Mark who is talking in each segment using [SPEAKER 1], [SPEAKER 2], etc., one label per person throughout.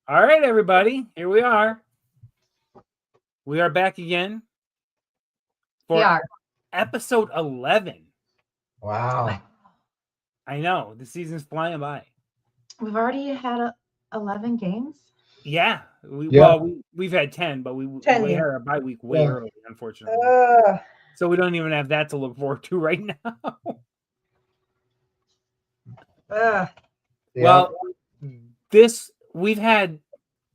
[SPEAKER 1] All right, everybody. Here we are. We are back again
[SPEAKER 2] We
[SPEAKER 1] for
[SPEAKER 2] are.
[SPEAKER 1] episode 11.
[SPEAKER 3] Wow.
[SPEAKER 1] I know. The season's flying by.
[SPEAKER 2] We've already had 11 games.
[SPEAKER 1] Yeah.
[SPEAKER 3] Yeah.
[SPEAKER 1] We've had 10, but we
[SPEAKER 2] 10,
[SPEAKER 1] had
[SPEAKER 2] yeah.
[SPEAKER 1] our bye week way
[SPEAKER 3] Yeah.
[SPEAKER 1] early, unfortunately. So we don't even have that to look forward to right now.
[SPEAKER 3] Yeah.
[SPEAKER 1] Well, we've had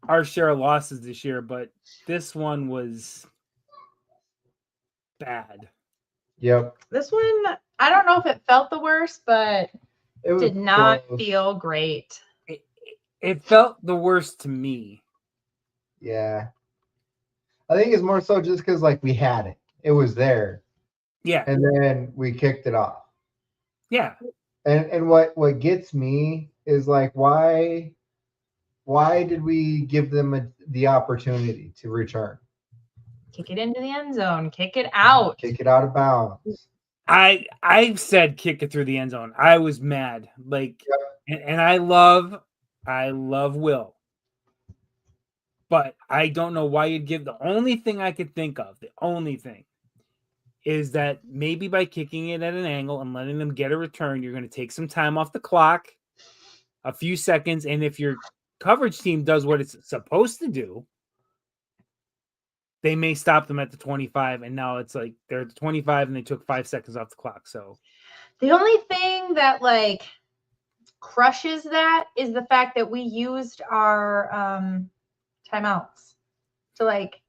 [SPEAKER 1] our share of losses this year, but this one was bad.
[SPEAKER 3] Yep.
[SPEAKER 2] This one, I don't know if it felt the worst, but
[SPEAKER 3] It was
[SPEAKER 2] did not
[SPEAKER 3] close.
[SPEAKER 2] feel great.
[SPEAKER 1] It felt the worst to me.
[SPEAKER 3] Yeah. I think it's more so just because like we had it. It was there.
[SPEAKER 1] Yeah.
[SPEAKER 3] And then we kicked it off.
[SPEAKER 1] Yeah.
[SPEAKER 3] And what gets me is like why did we give them the opportunity to return?
[SPEAKER 2] Kick it into the end zone. Kick it out.
[SPEAKER 3] Kick it out of bounds.
[SPEAKER 1] I said kick it through the end zone. I was mad. Like and I love Will. But I don't know why you'd give the only thing I could think of, the only thing is that maybe by kicking it at an angle and letting them get a return, you're going to take some time off the clock, a few seconds, and if your coverage team does what it's supposed to do, they may stop them at the 25, and now it's like they're at the 25 and they took 5 seconds off the clock. So
[SPEAKER 2] the only thing that like crushes that is the fact that we used our timeouts to like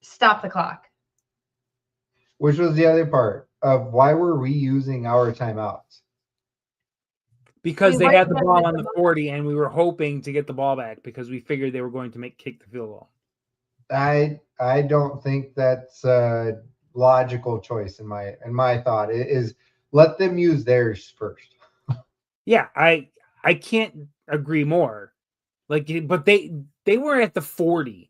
[SPEAKER 2] stop the clock.
[SPEAKER 3] Which was the other part of why were we using our timeouts?
[SPEAKER 1] Because they had the ball on the 40 and we were hoping to get the ball back because we figured they were going to kick the field goal.
[SPEAKER 3] I don't think that's a logical choice in my thought. It is let them use theirs first.
[SPEAKER 1] Yeah, I can't agree more. Like, but they were at the 40,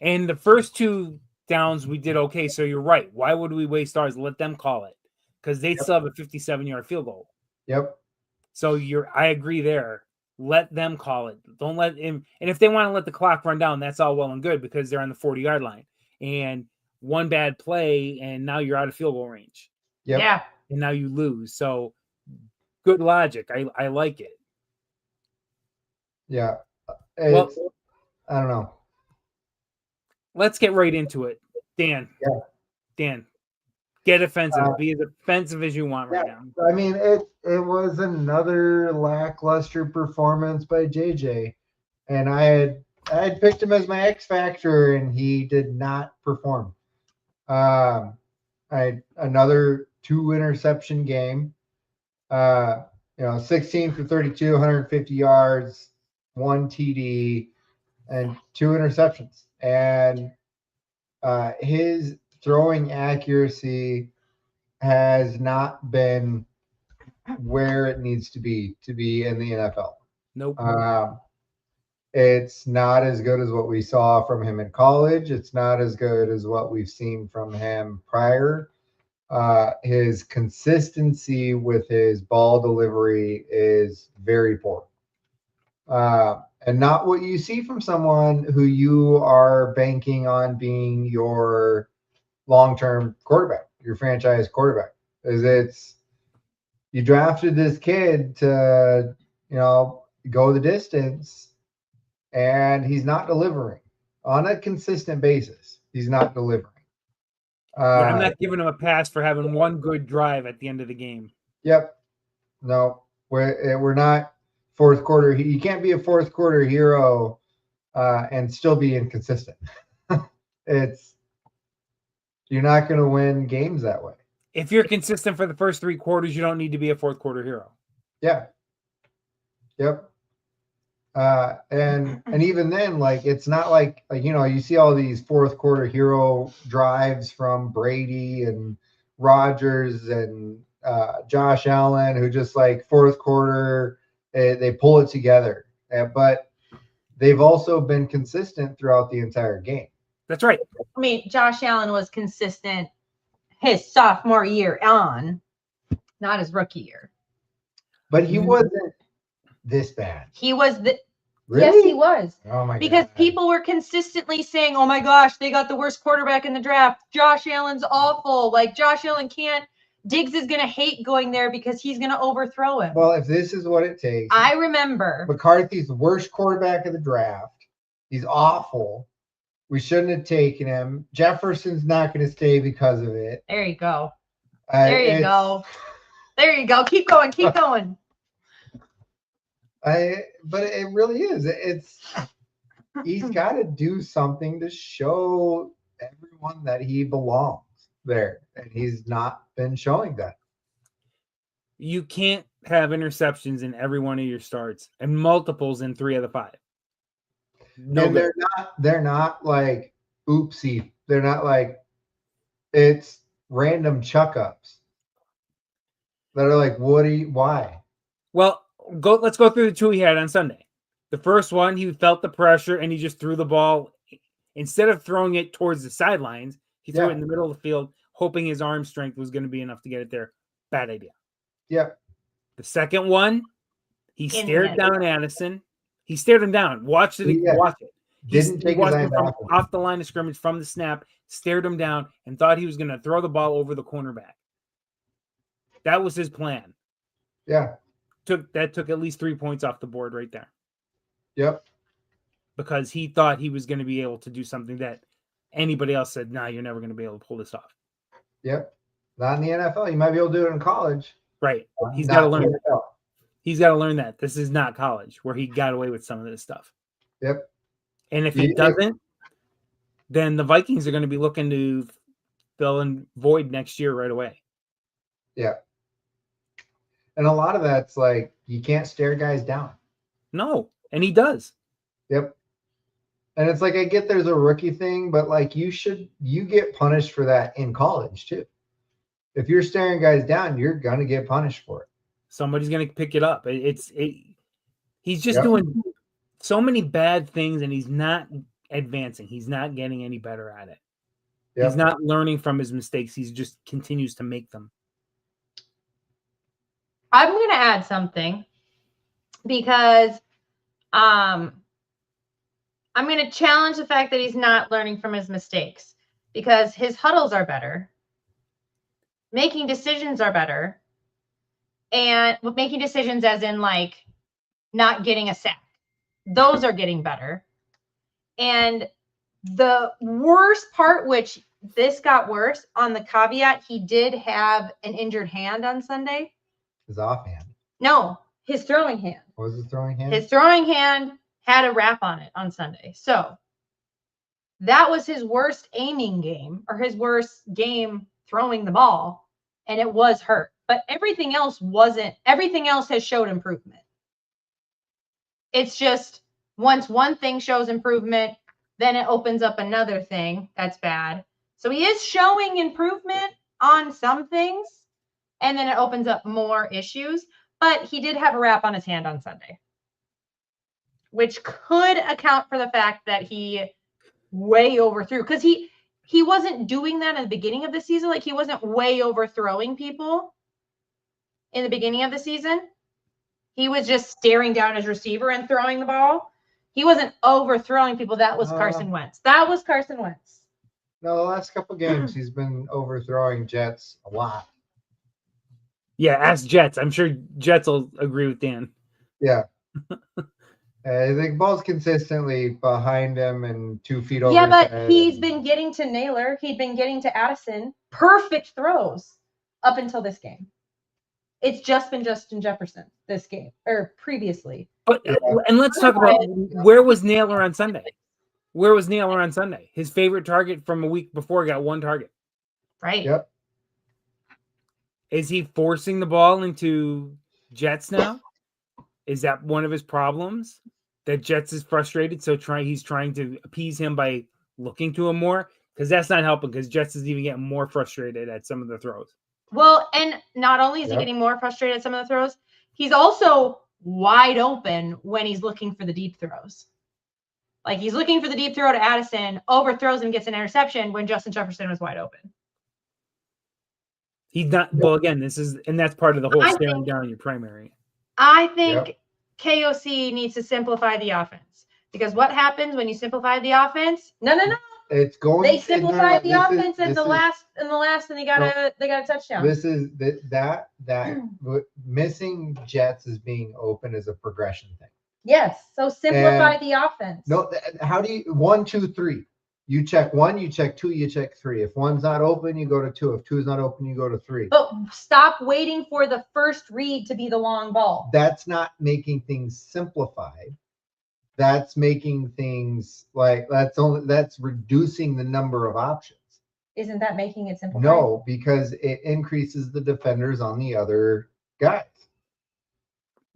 [SPEAKER 1] and the first two downs we did okay. So you're right. Why would we waste ours? Let them call it because they still have a 57-yard field goal.
[SPEAKER 3] Yep.
[SPEAKER 1] So I agree there. Let them call it. Don't let him. And if they want to let the clock run down, that's all well and good because they're on the 40-yard line. And one bad play, and now you're out of field goal range.
[SPEAKER 3] Yep.
[SPEAKER 2] Yeah.
[SPEAKER 1] And now you lose. So good logic. I like it.
[SPEAKER 3] Yeah.
[SPEAKER 1] Well,
[SPEAKER 3] I don't know.
[SPEAKER 1] Let's get right into it. Dan.
[SPEAKER 3] Yeah.
[SPEAKER 1] Dan. Get offensive. Be as offensive as you want right now.
[SPEAKER 3] I mean, it was another lackluster performance by JJ. And I had picked him as my X factor, and he did not perform. I had another 2 interception game. 16 for 32, 150 yards, 1 TD, and 2 interceptions. And his throwing accuracy has not been where it needs to be in the NFL.
[SPEAKER 1] Nope.
[SPEAKER 3] It's not as good as what we saw from him in college. It's not as good as what we've seen from him prior. His consistency with his ball delivery is very poor. And not what you see from someone who you are banking on being your long-term quarterback, your franchise quarterback. You drafted this kid to, go the distance, and he's not delivering on a consistent basis. He's not delivering.
[SPEAKER 1] I'm not giving him a pass for having one good drive at the end of the game.
[SPEAKER 3] Yep. No, we're not fourth quarter. You can't be a fourth quarter hero and still be inconsistent. You're not going to win games that way.
[SPEAKER 1] If you're consistent for the first 3 quarters, you don't need to be a fourth quarter hero.
[SPEAKER 3] Yeah. Yep. And even then, like, it's not like you see all these fourth quarter hero drives from Brady and Rodgers and Josh Allen, who just like fourth quarter, they pull it together. But they've also been consistent throughout the entire game.
[SPEAKER 1] That's right.
[SPEAKER 2] I mean, Josh Allen was consistent his sophomore year on, not his rookie year.
[SPEAKER 3] But he wasn't this bad.
[SPEAKER 2] He was
[SPEAKER 3] Really?
[SPEAKER 2] Yes, he was.
[SPEAKER 3] Oh my
[SPEAKER 2] Because
[SPEAKER 3] God.
[SPEAKER 2] people were consistently saying, oh my gosh, they got the worst quarterback in the draft. Josh Allen's awful. Like, Josh Allen can't. Diggs is going to hate going there because he's going to overthrow him.
[SPEAKER 3] Well, if this is what it takes.
[SPEAKER 2] I remember.
[SPEAKER 3] McCarthy's the worst quarterback of the draft. He's awful. We shouldn't have taken him. Jefferson's not going to stay because of it.
[SPEAKER 2] There you go. There you go. There you go. Keep going. Keep going.
[SPEAKER 3] But it really is. He's got to do something to show everyone that he belongs there, and he's not been showing that.
[SPEAKER 1] You can't have interceptions in every one of your starts and multiples in 3 of the 5. No,
[SPEAKER 3] and they're not like oopsie. They're not like it's random chuck ups that are like, why?
[SPEAKER 1] Well, let's go through the 2 he had on Sunday. The first one, he felt the pressure and he just threw the ball. Instead of throwing it towards the sidelines, he threw it in the middle of the field, hoping his arm strength was going to be enough to get it there. Bad idea.
[SPEAKER 3] Yeah.
[SPEAKER 1] The second one, he stared down Addison. He stared him down. Watch it. Watch it.
[SPEAKER 3] Didn't take his eyes
[SPEAKER 1] off the line of scrimmage from the snap, stared him down, and thought he was going to throw the ball over the cornerback. That was his plan.
[SPEAKER 3] Yeah.
[SPEAKER 1] Took at least 3 points off the board right there.
[SPEAKER 3] Yep.
[SPEAKER 1] Because he thought he was going to be able to do something that anybody else said, nah, you're never going to be able to pull this off.
[SPEAKER 3] Yep. Not in the NFL. You might be able to do it in college.
[SPEAKER 1] Right. He's got to learn that. He's got to learn that. This is not college where he got away with some of this stuff.
[SPEAKER 3] Yep.
[SPEAKER 1] And if he doesn't, then the Vikings are going to be looking to fill in void next year right away.
[SPEAKER 3] Yeah. And a lot of that's like, you can't stare guys down.
[SPEAKER 1] No. And he does.
[SPEAKER 3] Yep. And it's like, I get there's a rookie thing, but like you get punished for that in college too. If you're staring guys down, you're going to get punished for it.
[SPEAKER 1] Somebody's going to pick it up. He's just doing so many bad things and he's not advancing. He's not getting any better at it. Yep. He's not learning from his mistakes. He just continues to make them.
[SPEAKER 2] I'm going to add something because I'm going to challenge the fact that he's not learning from his mistakes because his huddles are better. Making decisions are better. And making decisions as in like not getting a sack. Those are getting better. And the worst part, which this got worse on the caveat, he did have an injured hand on Sunday.
[SPEAKER 3] His offhand.
[SPEAKER 2] No, his throwing hand.
[SPEAKER 3] What was his throwing hand?
[SPEAKER 2] His throwing hand had a wrap on it on Sunday. So that was his worst aiming game or his worst game throwing the ball. And it was hurt. But everything else wasn't. Everything else has showed improvement. It's just once one thing shows improvement, then it opens up another thing that's bad. So he is showing improvement on some things, and then it opens up more issues. But he did have a wrap on his hand on Sunday, which could account for the fact that he way overthrew. Because he wasn't doing that in the beginning of the season. Like, he wasn't way overthrowing people in the beginning of the season. He was just staring down his receiver and throwing the ball. He wasn't overthrowing people. That was Carson Wentz. That was Carson Wentz.
[SPEAKER 3] No, the last couple games, he's been overthrowing Jets a lot.
[SPEAKER 1] Yeah, ask Jets. I'm sure Jets will agree with Dan.
[SPEAKER 3] Yeah. I think ball's consistently behind him and 2 feet over.
[SPEAKER 2] Yeah, but he's been getting to Naylor. He'd been getting to Addison. Perfect throws up until this game. It's just been Justin Jefferson this game or previously.
[SPEAKER 1] But and let's talk about where was Naylor on Sunday? Where was Naylor on Sunday? His favorite target from a week before got 1 target.
[SPEAKER 2] Right.
[SPEAKER 3] Yep.
[SPEAKER 1] Is he forcing the ball into Jets now? Is that one of his problems? That Jets is frustrated, so he's trying to appease him by looking to him more? Because that's not helping, because Jets is even getting more frustrated at some of the throws.
[SPEAKER 2] Well, and not only is he getting more frustrated at some of the throws, he's also wide open when he's looking for the deep throws. Like, he's looking for the deep throw to Addison, overthrows and gets an interception when Justin Jefferson was wide open.
[SPEAKER 1] He's not. Well, again, that's part of the whole staring down your primary.
[SPEAKER 2] I think KOC needs to simplify the offense, because what happens when you simplify the offense? No.
[SPEAKER 3] It's going.
[SPEAKER 2] They simplified the offense
[SPEAKER 3] in
[SPEAKER 2] the last, and they got a touchdown.
[SPEAKER 3] This is that missing Jets as being open is a progression thing.
[SPEAKER 2] Yes. So simplify the offense.
[SPEAKER 3] No, how do you 1, 2, 3? You check 1, you check 2, you check 3. If 1's not open, you go to 2. If 2 is not open, you go to 3.
[SPEAKER 2] But stop waiting for the first read to be the long ball.
[SPEAKER 3] That's not making things simplified. That's making things that's reducing the number of options.
[SPEAKER 2] Isn't that making it simplified?
[SPEAKER 3] No, because it increases the defenders on the other guys.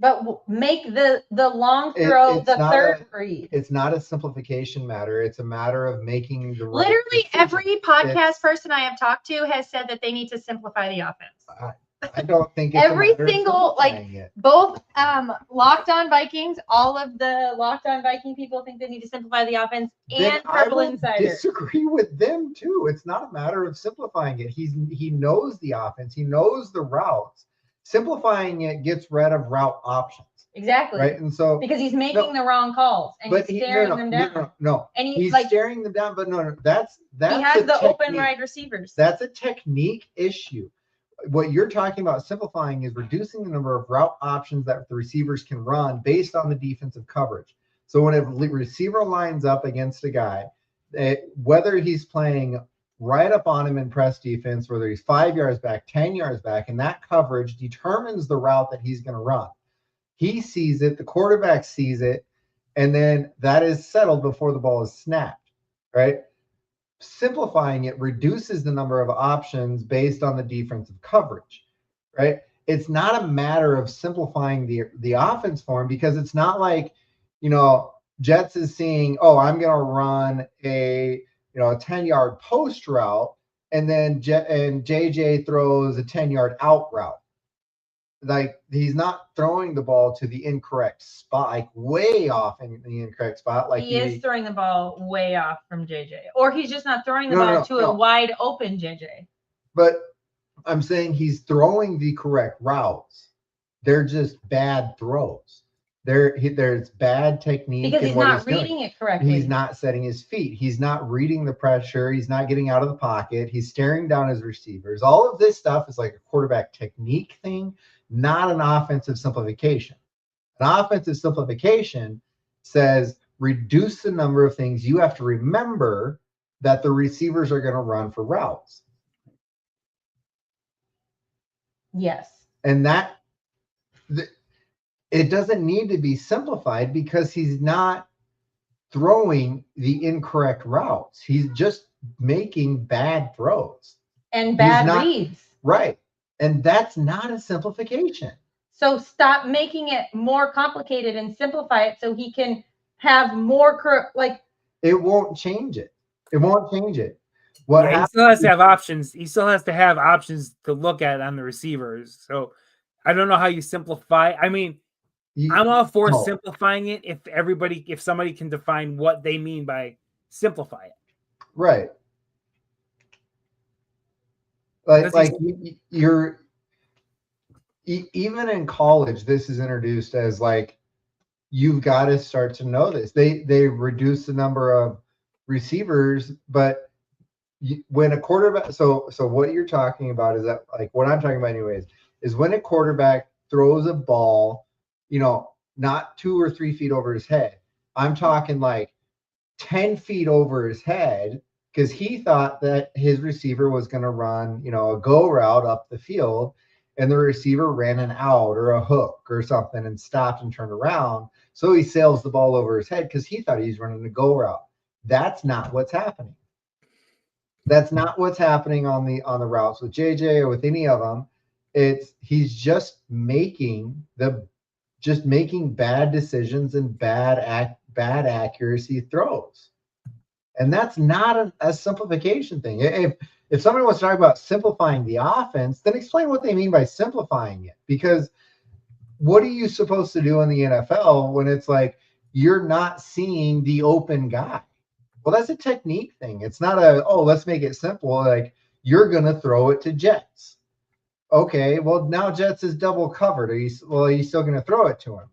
[SPEAKER 2] But make the long throw the third read.
[SPEAKER 3] It's not a simplification matter. It's a matter of making the right
[SPEAKER 2] literally
[SPEAKER 3] decision.
[SPEAKER 2] Every podcast person I have talked to has said that they need to simplify the offense.
[SPEAKER 3] I don't think it's
[SPEAKER 2] every single both Locked On Vikings, all of the Locked On Viking people think they need to simplify the offense, and Purple Insider
[SPEAKER 3] disagree with them too. It's not a matter of simplifying it. He knows the offense. He knows the routes. Simplifying it gets rid of route options.
[SPEAKER 2] Exactly.
[SPEAKER 3] Right. And so
[SPEAKER 2] because he's making the wrong calls and he's staring them down.
[SPEAKER 3] No.
[SPEAKER 2] And
[SPEAKER 3] he's staring them down, but no, that's
[SPEAKER 2] he has the open wide receivers.
[SPEAKER 3] That's a technique issue. What you're talking about simplifying is reducing the number of route options that the receivers can run based on the defensive coverage. So when a receiver lines up against a guy, whether he's playing right up on him in press defense, whether he's 5 yards back, 10 yards back, and that coverage determines the route that he's going to run. He sees it, the quarterback sees it, and then that is settled before the ball is snapped, right? Simplifying it reduces the number of options based on the defensive coverage, right? It's not a matter of simplifying the offense for him, because it's not like, Jets is seeing, I'm going to run a 10-yard post route, and then JJ throws a 10-yard out route. Like, he's not throwing the ball to the incorrect spot, like way off in the incorrect spot. Like
[SPEAKER 2] he is throwing the ball way off from JJ, or he's just not throwing the ball to a wide open JJ.
[SPEAKER 3] But I'm saying he's throwing the correct routes. They're just bad throws. There's bad technique
[SPEAKER 2] because he's not reading it correctly.
[SPEAKER 3] He's not setting his feet. He's not reading the pressure. He's not getting out of the pocket. He's staring down his receivers. All of this stuff is like a quarterback technique thing, not an offensive simplification. An offensive simplification says reduce the number of things you have to remember that the receivers are going to run for routes.
[SPEAKER 2] Yes.
[SPEAKER 3] And it doesn't need to be simplified because he's not throwing the incorrect routes. He's just making bad throws.
[SPEAKER 2] And bad reads.
[SPEAKER 3] Right. And that's not a simplification.
[SPEAKER 2] So stop making it more complicated and simplify it so he can have more
[SPEAKER 3] it won't change it. It won't change it.
[SPEAKER 1] He still has to have options. He still has to have options to look at on the receivers. So I don't know how you simplify. I mean, I'm all for simplifying it if somebody can define what they mean by simplify it.
[SPEAKER 3] Right. Like you're even in college, this is introduced as like, you've got to start to know this. They reduce the number of receivers, but when a quarterback, so what you're talking about is that, like, what I'm talking about anyways, is when a quarterback throws a ball, not 2 or 3 feet over his head. I'm talking like 10 feet over his head, because he thought that his receiver was going to run, a go route up the field, and the receiver ran an out or a hook or something and stopped and turned around. So he sails the ball over his head because he thought he was running a go route. That's not what's happening. That's not what's happening on the routes with JJ or with any of them. He's just making bad decisions and bad accuracy throws. And that's not a simplification thing. If somebody wants to talk about simplifying the offense, then explain what they mean by simplifying it. Because what are you supposed to do in the NFL when it's like you're not seeing the open guy? Well, that's a technique thing. It's not let's make it simple. Like, you're going to throw it to Jets. Okay, well, now Jets is double covered. Are you still going to throw it to him?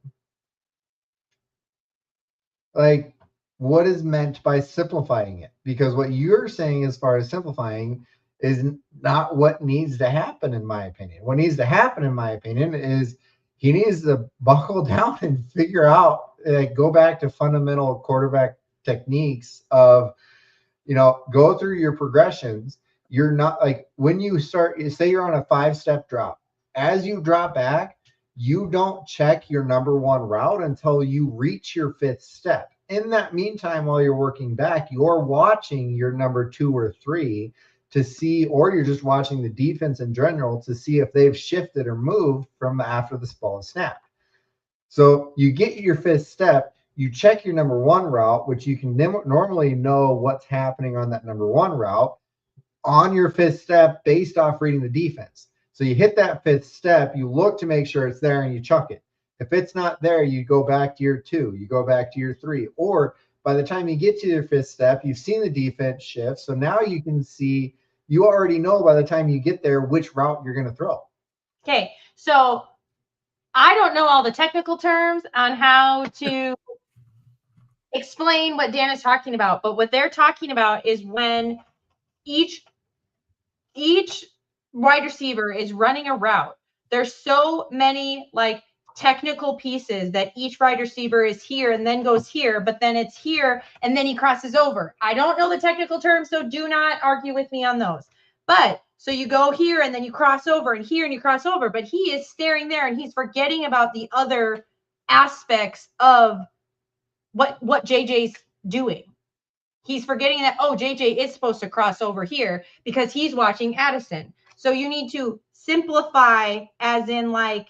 [SPEAKER 3] Like, what is meant by simplifying it? Because what you're saying as far as simplifying is not what needs to happen, in my opinion. What needs to happen, in my opinion, is he needs to buckle down and figure out, go back to fundamental quarterback techniques of, go through your progressions. You're not like, when you start, say you're on a 5-step drop, as you drop back, you don't check your number 1 route until you reach your 5th step. In that meantime, while you're working back, you're watching your number 2 or 3 to see, or you're just watching the defense in general to see if they've shifted or moved from after the ball is snapped. So you get your 5th step, you check your number 1 route, which you can normally know what's happening on that number 1 route on your 5th step based off reading the defense. So you hit that 5th step, you look to make sure it's there, and you chuck it. If it's not there, you go back to your 2, you go back to your 3, or by the time you get to your 5th step, you've seen the defense shift. So now you can see, you already know by the time you get there which route you're going to throw.
[SPEAKER 2] Okay, so I don't know all the technical terms on how to explain what Dan is talking about, but what they're talking about is when each wide receiver is running a route, there's so many like technical pieces that each wide receiver is here and then goes here, but then it's here and then he crosses over. I don't know the technical terms, so do not argue with me on those. But so you go here and then you cross over, and here and you cross over, but he is staring there and he's forgetting about the other aspects of what JJ's doing. He's forgetting that, oh, JJ is supposed to cross over here because he's watching Addison. So you need to simplify, as in like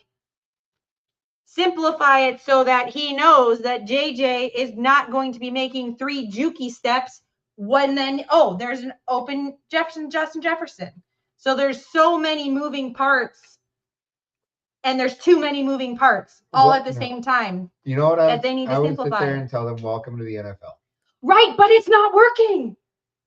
[SPEAKER 2] simplify it so that he knows that JJ is not going to be making 3 jukey steps when then, oh, there's an open Justin Jefferson. So there's so many moving parts, and there's too many moving parts all at the same time.
[SPEAKER 3] You know what?
[SPEAKER 2] That they need to simplify.
[SPEAKER 3] I would sit there and tell them, welcome to the NFL.
[SPEAKER 2] Right, but it's not working.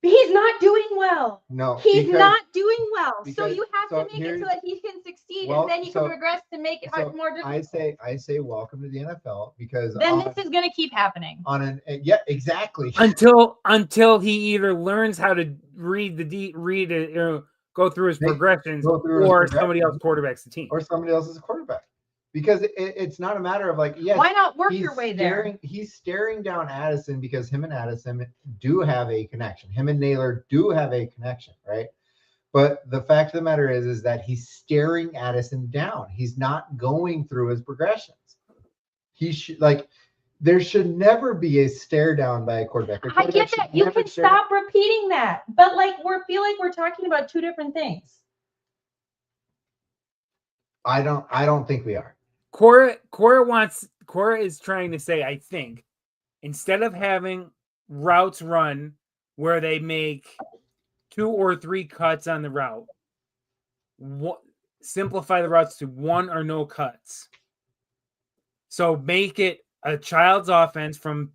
[SPEAKER 2] He's not doing well.
[SPEAKER 3] No,
[SPEAKER 2] he's not doing well. So you have to make it so that he can succeed, and then you can progress to make it more difficult.
[SPEAKER 3] I say welcome to the NFL, because
[SPEAKER 2] then this is going to keep happening.
[SPEAKER 3] Yeah, exactly.
[SPEAKER 1] Until he either learns how to go through his progressions, or somebody else quarterbacks the team,
[SPEAKER 3] or somebody else is a quarterback. Because it's not a matter of like, yes,
[SPEAKER 2] why not work your way there?
[SPEAKER 3] He's staring down Addison because him and Addison do have a connection. Him and Naylor do have a connection, right? But the fact of the matter is that he's staring Addison down. He's not going through his progressions. He should there should never be a stare down by a quarterback.
[SPEAKER 2] I get that. You can stop repeating that, but feel like we're talking about 2 different things.
[SPEAKER 3] I don't think we are.
[SPEAKER 1] Cora is trying to say, I think, instead of having routes run where they make 2 or 3 cuts on the route, simplify the routes to 1 or no cuts. So make it a child's offense from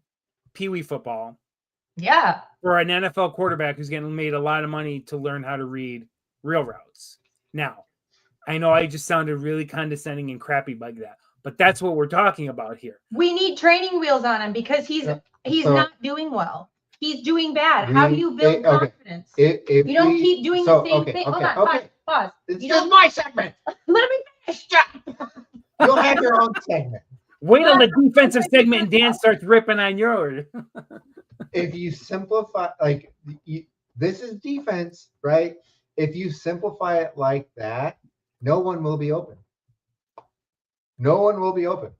[SPEAKER 1] Pee Wee football.
[SPEAKER 2] Yeah.
[SPEAKER 1] For an NFL quarterback who's getting made a lot of money to learn how to read real routes. Now, I know I just sounded really condescending and crappy like that, but that's what we're talking about here.
[SPEAKER 2] We need training wheels on him because he's not doing well. He's doing bad. How do you build confidence? If you don't keep doing the same thing. Hold on, pause.
[SPEAKER 3] It's just my segment.
[SPEAKER 2] Let me finish.
[SPEAKER 3] You'll have your own segment.
[SPEAKER 1] Wait till the defensive segment and Dan starts ripping on yours.
[SPEAKER 3] If you simplify, this is defense, right? If you simplify it like that, no one will be open. No one will be open.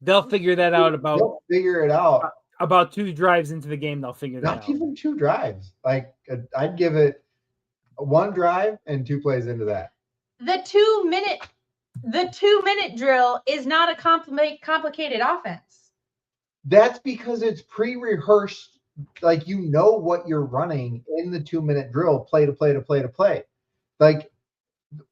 [SPEAKER 1] They'll figure that out
[SPEAKER 3] They'll figure it out.
[SPEAKER 1] About 2 drives into the game, they'll figure that out.
[SPEAKER 3] Not even 2 drives. I'd give it 1 drive and 2 plays into that.
[SPEAKER 2] The 2-minute drill is not a complicated offense.
[SPEAKER 3] That's because it's pre-rehearsed. You know what you're running in the 2-minute drill, play to play to play to play.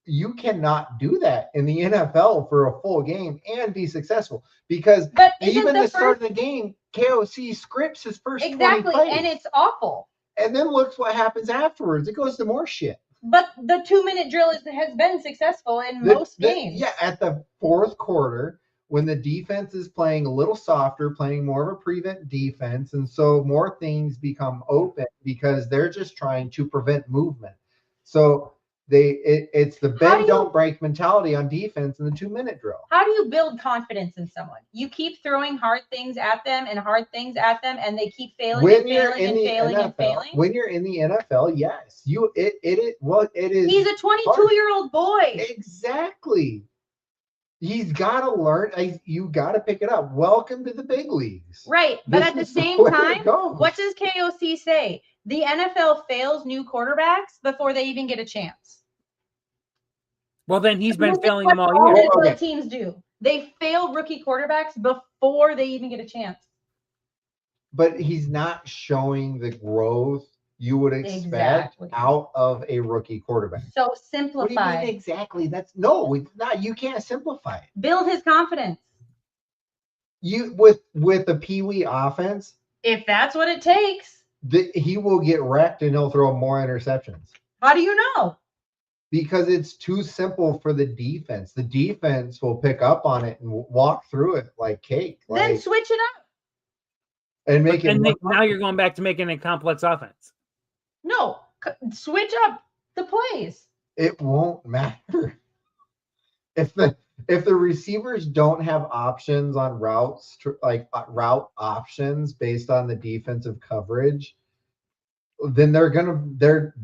[SPEAKER 3] You cannot do that in the NFL for a full game and be successful, because even the start of the game, KOC scripts his first 20 plays.
[SPEAKER 2] And it's awful.
[SPEAKER 3] And then looks what happens afterwards. It goes to more shit.
[SPEAKER 2] But the 2-minute drill has been successful in most games.
[SPEAKER 3] Yeah, at the 4th quarter, when the defense is playing a little softer, playing more of a prevent defense, and so more things become open because they're just trying to prevent movement. So it's the bend don't break mentality on defense in the 2-minute drill.
[SPEAKER 2] How do you build confidence in someone? You keep throwing hard things at them, and they keep failing
[SPEAKER 3] When
[SPEAKER 2] and
[SPEAKER 3] you're
[SPEAKER 2] failing
[SPEAKER 3] in
[SPEAKER 2] and
[SPEAKER 3] the
[SPEAKER 2] failing
[SPEAKER 3] NFL,
[SPEAKER 2] and failing.
[SPEAKER 3] when you're in the NFL, yes, it is.
[SPEAKER 2] He's a 22-year-old boy.
[SPEAKER 3] Exactly. He's got to learn. You got to pick it up. Welcome to the big leagues.
[SPEAKER 2] Right. But at the same time, what does KOC say? The NFL fails new quarterbacks before they even get a chance.
[SPEAKER 1] Well, then he's been failing them all year.
[SPEAKER 2] That's what teams do. They fail rookie quarterbacks before they even get a chance.
[SPEAKER 3] But he's not showing the growth you would expect out of a rookie quarterback.
[SPEAKER 2] So simplify.
[SPEAKER 3] What do you mean exactly? It's not. You can't simplify it.
[SPEAKER 2] Build his confidence.
[SPEAKER 3] You with the Pee-wee offense.
[SPEAKER 2] If that's what it takes,
[SPEAKER 3] he will get wrecked and he'll throw more interceptions.
[SPEAKER 2] How do you know?
[SPEAKER 3] Because it's too simple for the defense. The defense will pick up on it and walk through it like cake.
[SPEAKER 2] Then switch it up.
[SPEAKER 3] And make it.
[SPEAKER 1] Now you're going back to making a complex offense.
[SPEAKER 2] No, switch up the plays.
[SPEAKER 3] It won't matter. If the receivers don't have options on routes, like route options based on the defensive coverage, then they're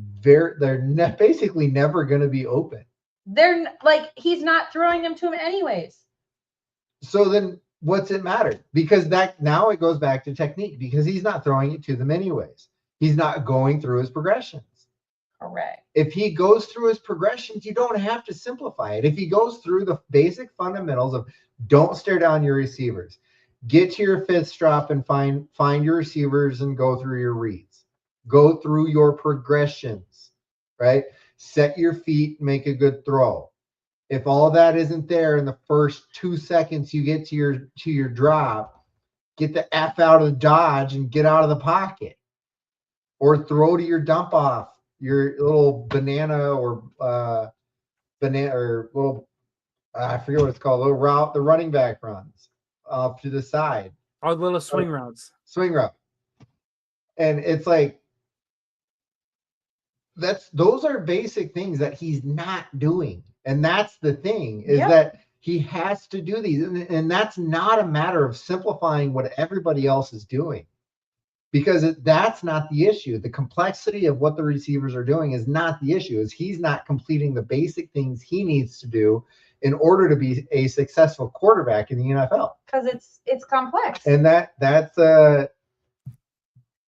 [SPEAKER 3] basically never gonna be open.
[SPEAKER 2] They're like, he's not throwing them to him anyways.
[SPEAKER 3] So then what's it matter? Because now it goes back to technique, because he's not throwing it to them anyways. He's not going through his progressions.
[SPEAKER 2] Correct.
[SPEAKER 3] If he goes through his progressions, you don't have to simplify it. If he goes through the basic fundamentals of don't stare down your receivers, get to your fifth strop and find your receivers and go through your reads, go through your progressions, right? Set your feet, make a good throw. If all that isn't there in the first 2 seconds you get to your drop, get the F out of the dodge and get out of the pocket, or throw to your dump off. Your little banana or little, I forget what it's called, little route, the running back runs off to the side.
[SPEAKER 1] Or little swing routes.
[SPEAKER 3] Swing route. And it's like, those are basic things that he's not doing. And that's the thing, is that he has to do these. And that's not a matter of simplifying what everybody else is doing. Because that's not the issue. The complexity of what the receivers are doing is not the issue. Is he's not completing the basic things he needs to do in order to be a successful quarterback in the NFL.
[SPEAKER 2] Because it's complex.
[SPEAKER 3] And that's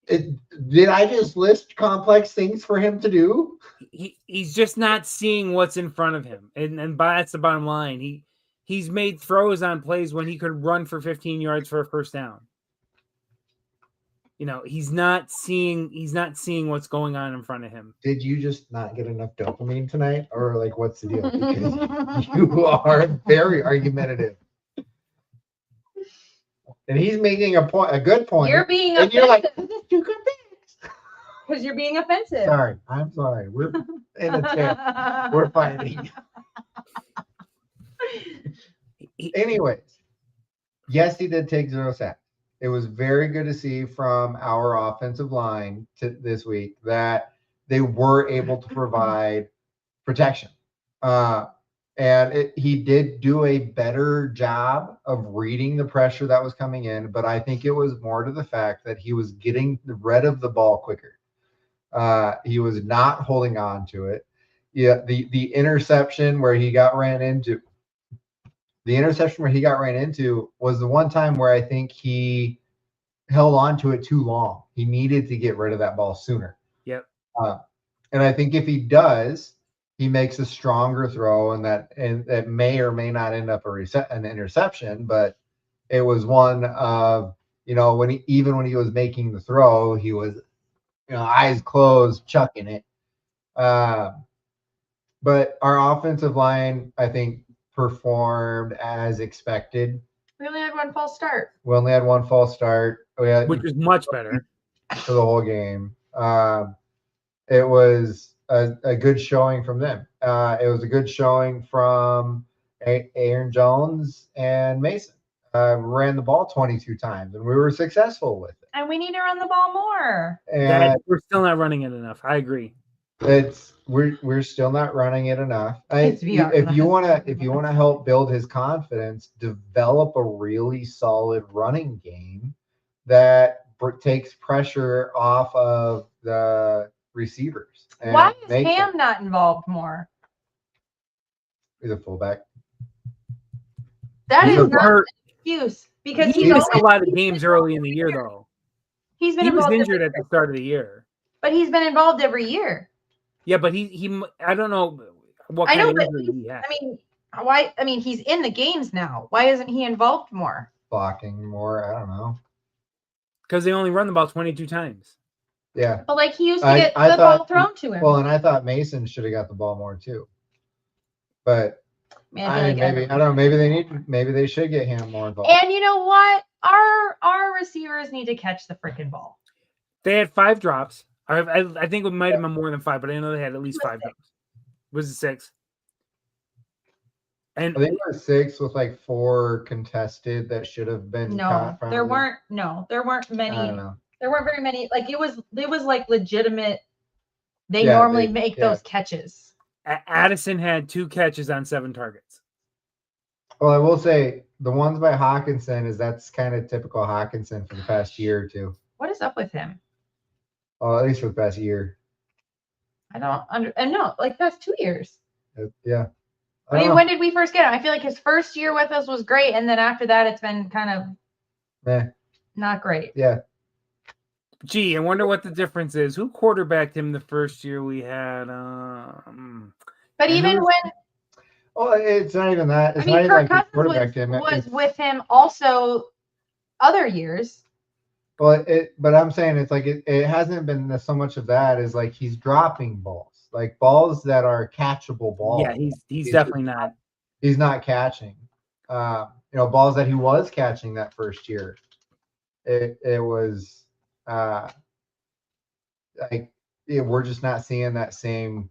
[SPEAKER 3] did I just list complex things for him to do?
[SPEAKER 1] He's just not seeing what's in front of him, and that's the bottom line. He's made throws on plays when he could run for 15 yards for a first down. You know, he's not seeing what's going on in front of him.
[SPEAKER 3] Did you just not get enough dopamine tonight? Or like, what's the deal? Because you are very argumentative. And he's making a good point.
[SPEAKER 2] You're being
[SPEAKER 3] offensive. And you're like,
[SPEAKER 2] two good things. Because you're being offensive.
[SPEAKER 3] Sorry. I'm sorry. We're in a chat. We're fighting. Anyways, yes, he did take 0 sacks. It was very good to see from our offensive line this week that they were able to provide protection. And he did do a better job of reading the pressure that was coming in, but I think it was more to the fact that he was getting rid of the ball quicker. He was not holding on to it. Yeah, the interception where he got ran into. The interception where he got ran into was the one time where I think he held on to it too long. He needed to get rid of that ball sooner.
[SPEAKER 1] Yep.
[SPEAKER 3] And I think if he does, he makes a stronger throw, and that may or may not end up an interception, but it was one of, when he was making the throw, he was, eyes closed, chucking it. But our offensive line, I think, performed as expected.
[SPEAKER 2] We only had one false start.
[SPEAKER 1] Which is much better
[SPEAKER 3] for the whole game. It was a good showing from them. It was a good showing from Aaron Jones and Mason ran the ball 22 times, and we were successful with it.
[SPEAKER 2] And we need to run the ball more.
[SPEAKER 3] And
[SPEAKER 1] we're still not running it enough. I agree.
[SPEAKER 3] We're still not running it enough.
[SPEAKER 2] It's VR.
[SPEAKER 3] If you wanna help build his confidence, develop a really solid running game that takes pressure off of the receivers. and
[SPEAKER 2] Why is
[SPEAKER 3] make
[SPEAKER 2] Cam
[SPEAKER 3] them-
[SPEAKER 2] not involved more?
[SPEAKER 3] He's a fullback.
[SPEAKER 2] That
[SPEAKER 1] He's
[SPEAKER 2] is not
[SPEAKER 1] hurt.
[SPEAKER 2] an excuse because
[SPEAKER 1] He
[SPEAKER 2] he's
[SPEAKER 1] missed a
[SPEAKER 2] only,
[SPEAKER 1] lot of games early in the year, though.
[SPEAKER 2] he's been
[SPEAKER 1] He was
[SPEAKER 2] involved
[SPEAKER 1] injured
[SPEAKER 2] every,
[SPEAKER 1] at the start of the year.
[SPEAKER 2] but he's been involved every year.
[SPEAKER 1] Yeah, but he I don't know what
[SPEAKER 2] I
[SPEAKER 1] kind
[SPEAKER 2] know,
[SPEAKER 1] of
[SPEAKER 2] but
[SPEAKER 1] injury he had.
[SPEAKER 2] I mean, he's in the games now. Why isn't he involved more?
[SPEAKER 3] Blocking more. I don't know.
[SPEAKER 1] Because they only run the ball 22 times.
[SPEAKER 3] Yeah.
[SPEAKER 2] But like he used to
[SPEAKER 3] I
[SPEAKER 2] get the
[SPEAKER 3] thought-
[SPEAKER 2] ball thrown to him.
[SPEAKER 3] Well, and I thought Mason should have got the ball more too. But
[SPEAKER 2] Man,
[SPEAKER 3] I mean, maybe I don't know. Maybe they should get him more involved.
[SPEAKER 2] And you know what? Our receivers need to catch the freaking ball.
[SPEAKER 1] They had 5 drops. I think it might have been more than 5, but I know they had at least 5 drops. Was it 6? And
[SPEAKER 3] I think it was 6 with like 4 contested that should have been
[SPEAKER 2] No,
[SPEAKER 3] caught from
[SPEAKER 2] there
[SPEAKER 3] them.
[SPEAKER 2] weren't many.
[SPEAKER 3] I don't know.
[SPEAKER 2] There weren't very many. Like it was like legitimate. They
[SPEAKER 3] Yeah,
[SPEAKER 2] normally
[SPEAKER 3] they-
[SPEAKER 2] make
[SPEAKER 3] yeah.
[SPEAKER 2] those catches.
[SPEAKER 1] Addison had 2 catches on 7 targets.
[SPEAKER 3] Well, I will say the ones by Hawkinson that's kind of typical Hawkinson for the past year or two.
[SPEAKER 2] What is up with him?
[SPEAKER 3] Well, at least for the past year.
[SPEAKER 2] I don't and no, like that's 2 years.
[SPEAKER 3] Yeah.
[SPEAKER 2] I mean, when did we first get him? I feel like his first year with us was great, and then after that, it's been kind of not great.
[SPEAKER 3] Yeah.
[SPEAKER 1] Gee, I wonder what the difference is. Who quarterbacked him the first year we had?
[SPEAKER 2] But
[SPEAKER 1] And
[SPEAKER 2] even
[SPEAKER 1] who's-
[SPEAKER 2] when
[SPEAKER 3] Oh, it's not even that. It's
[SPEAKER 2] I
[SPEAKER 3] not
[SPEAKER 2] mean,
[SPEAKER 3] even
[SPEAKER 2] Kirk
[SPEAKER 3] like he
[SPEAKER 2] Cousins
[SPEAKER 3] quarterbacked him.
[SPEAKER 2] was
[SPEAKER 3] It's-
[SPEAKER 2] with him also other years.
[SPEAKER 3] Well, but I'm saying it's like it hasn't been so much of that as like he's dropping balls, like balls that are catchable balls.
[SPEAKER 1] Yeah, he's definitely not.
[SPEAKER 3] He's not catching. Balls that he was catching that first year. It was we're just not seeing that same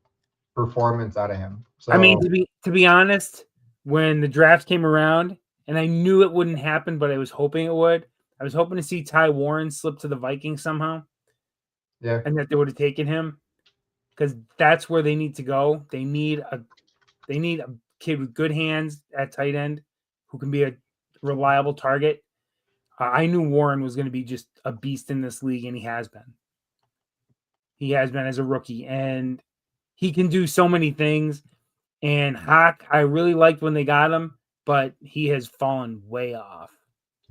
[SPEAKER 3] performance out of him. So
[SPEAKER 1] I mean, to be honest, when the draft came around, and I knew it wouldn't happen, but I was hoping it would. I was hoping to see Ty Warren slip to the Vikings somehow.
[SPEAKER 3] Yeah.
[SPEAKER 1] And that they would have taken him, because that's where they need to go. They need a kid with good hands at tight end who can be a reliable target. I knew Warren was going to be just a beast in this league, and he has been. He has been as a rookie, and he can do so many things. And Hawk, I really liked when they got him, but he has fallen way off.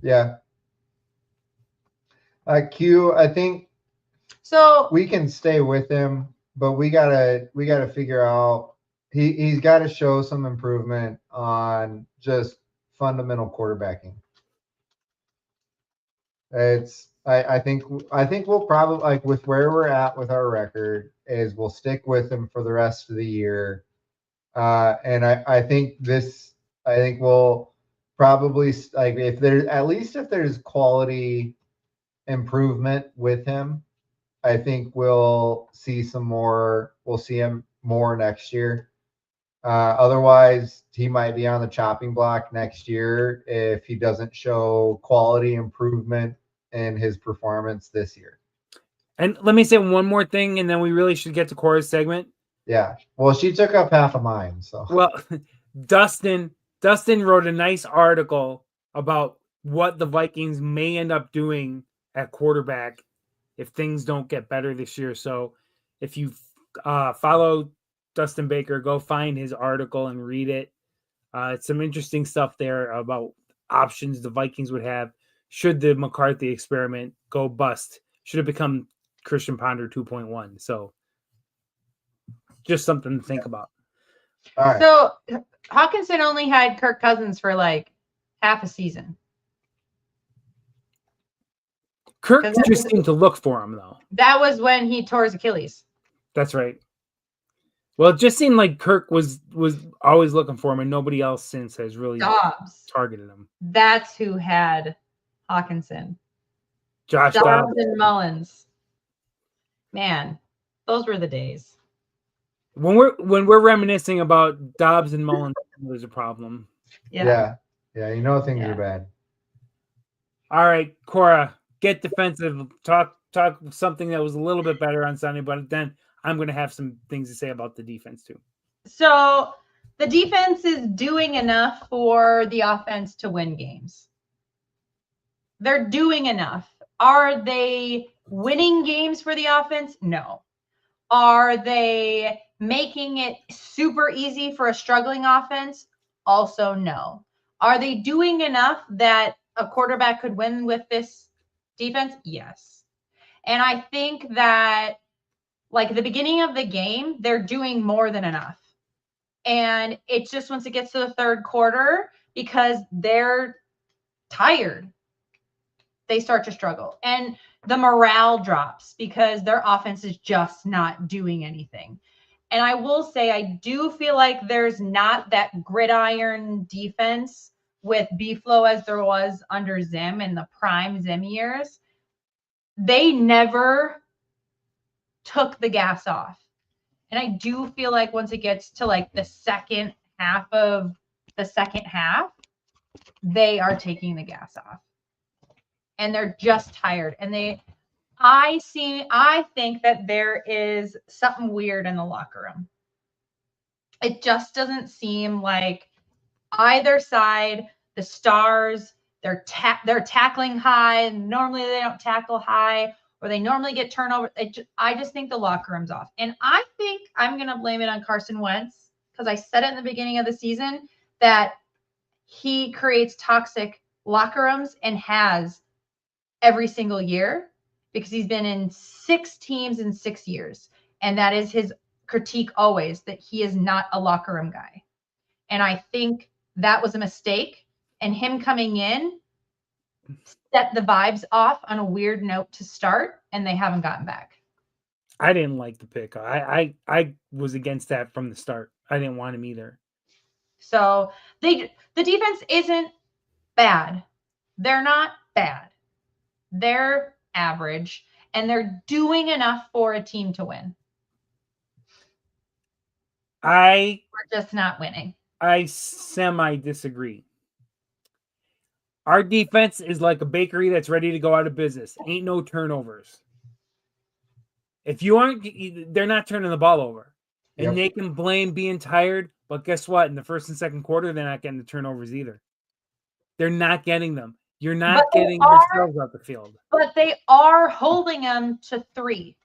[SPEAKER 3] Yeah. Q, I think
[SPEAKER 2] So
[SPEAKER 3] we can stay with him, but we gotta figure out he's got to show some improvement on just fundamental quarterbacking. I think we'll probably, like, with where we're at with our record, is we'll stick with him for the rest of the year. And I think we'll probably, like, if there's quality improvement with him, I think we'll see him more next year. Otherwise, he might be on the chopping block next year if he doesn't show quality improvement in his performance this year.
[SPEAKER 1] And let me say one more thing, and then we really should get to Cora's segment.
[SPEAKER 3] Yeah. Well, she took up half of mine. So
[SPEAKER 1] Well, Dustin wrote a nice article about what the Vikings may end up doing at quarterback if things don't get better this year. So if you follow Dustin Baker, go find his article and read it. It's some interesting stuff there about options the Vikings would have should the McCarthy experiment go bust. Should it become Christian Ponder 2.1? So just something to think about.
[SPEAKER 3] all right.
[SPEAKER 2] So Hawkinson only had Kirk Cousins for like half a season.
[SPEAKER 1] Kirk just seemed to look for him, though.
[SPEAKER 2] That was when he tore his Achilles.
[SPEAKER 1] That's right. Well, it just seemed like Kirk was always looking for him, and nobody else since has really
[SPEAKER 2] Dobbs.
[SPEAKER 1] targeted him.
[SPEAKER 2] That's who had Hawkinson.
[SPEAKER 1] Josh
[SPEAKER 2] Dobbs
[SPEAKER 1] Dobbs.
[SPEAKER 2] and Mullins. Man, those were the days.
[SPEAKER 1] When we're reminiscing about Dobbs and Mullins There's a problem.
[SPEAKER 3] Yeah. You know things are bad.
[SPEAKER 1] All right, Cora, get defensive. Talk something that was a little bit better on Sunday, but then I'm going to have some things to say about the defense too.
[SPEAKER 2] So the defense is doing enough for the offense to win games. They're doing enough. Are they winning games for the offense? No. Are they making it super easy for a struggling offense? Also, no. Are they doing enough that a quarterback could win with this defense? Yes. And I think that, like, at the beginning of the game, they're doing more than enough. And it's just once it gets to the third quarter, because they're tired, they start to struggle. And the morale drops because their offense is just not doing anything. And I will say, I do feel like there's not that gridiron defense with B-Flow as there was under Zim in the prime Zim years. They never took the gas off. And I do feel like once it gets to like the second half of the second half, they are taking the gas off. And they're just tired. And I think that there is something weird in the locker room. It just doesn't seem like either side, the stars, they're tackling high. Normally they don't tackle high, or they normally get turnover. I just think the locker room's off. And I think I'm going to blame it on Carson Wentz, because I said it in the beginning of the season that he creates toxic locker rooms and has every single year, because he's been in 6 teams in 6 years. And that is his critique always, that he is not a locker room guy. And I think that was a mistake. And him coming in set the vibes off on a weird note to start, and they haven't gotten back.
[SPEAKER 1] I didn't like the pick. I was against that from the start. I didn't want him either.
[SPEAKER 2] So the defense isn't bad. They're not bad. They're average, and they're doing enough for a team to win. We're just not winning.
[SPEAKER 1] I semi-disagree. Our defense is like a bakery that's ready to go out of business. Ain't no turnovers. If you aren't, they're not turning the ball over. And they can blame being tired, but guess what? In the first and second quarter, they're not getting the turnovers either. They're not getting them. You're not getting yourselves out the field.
[SPEAKER 2] But they are holding them to 3.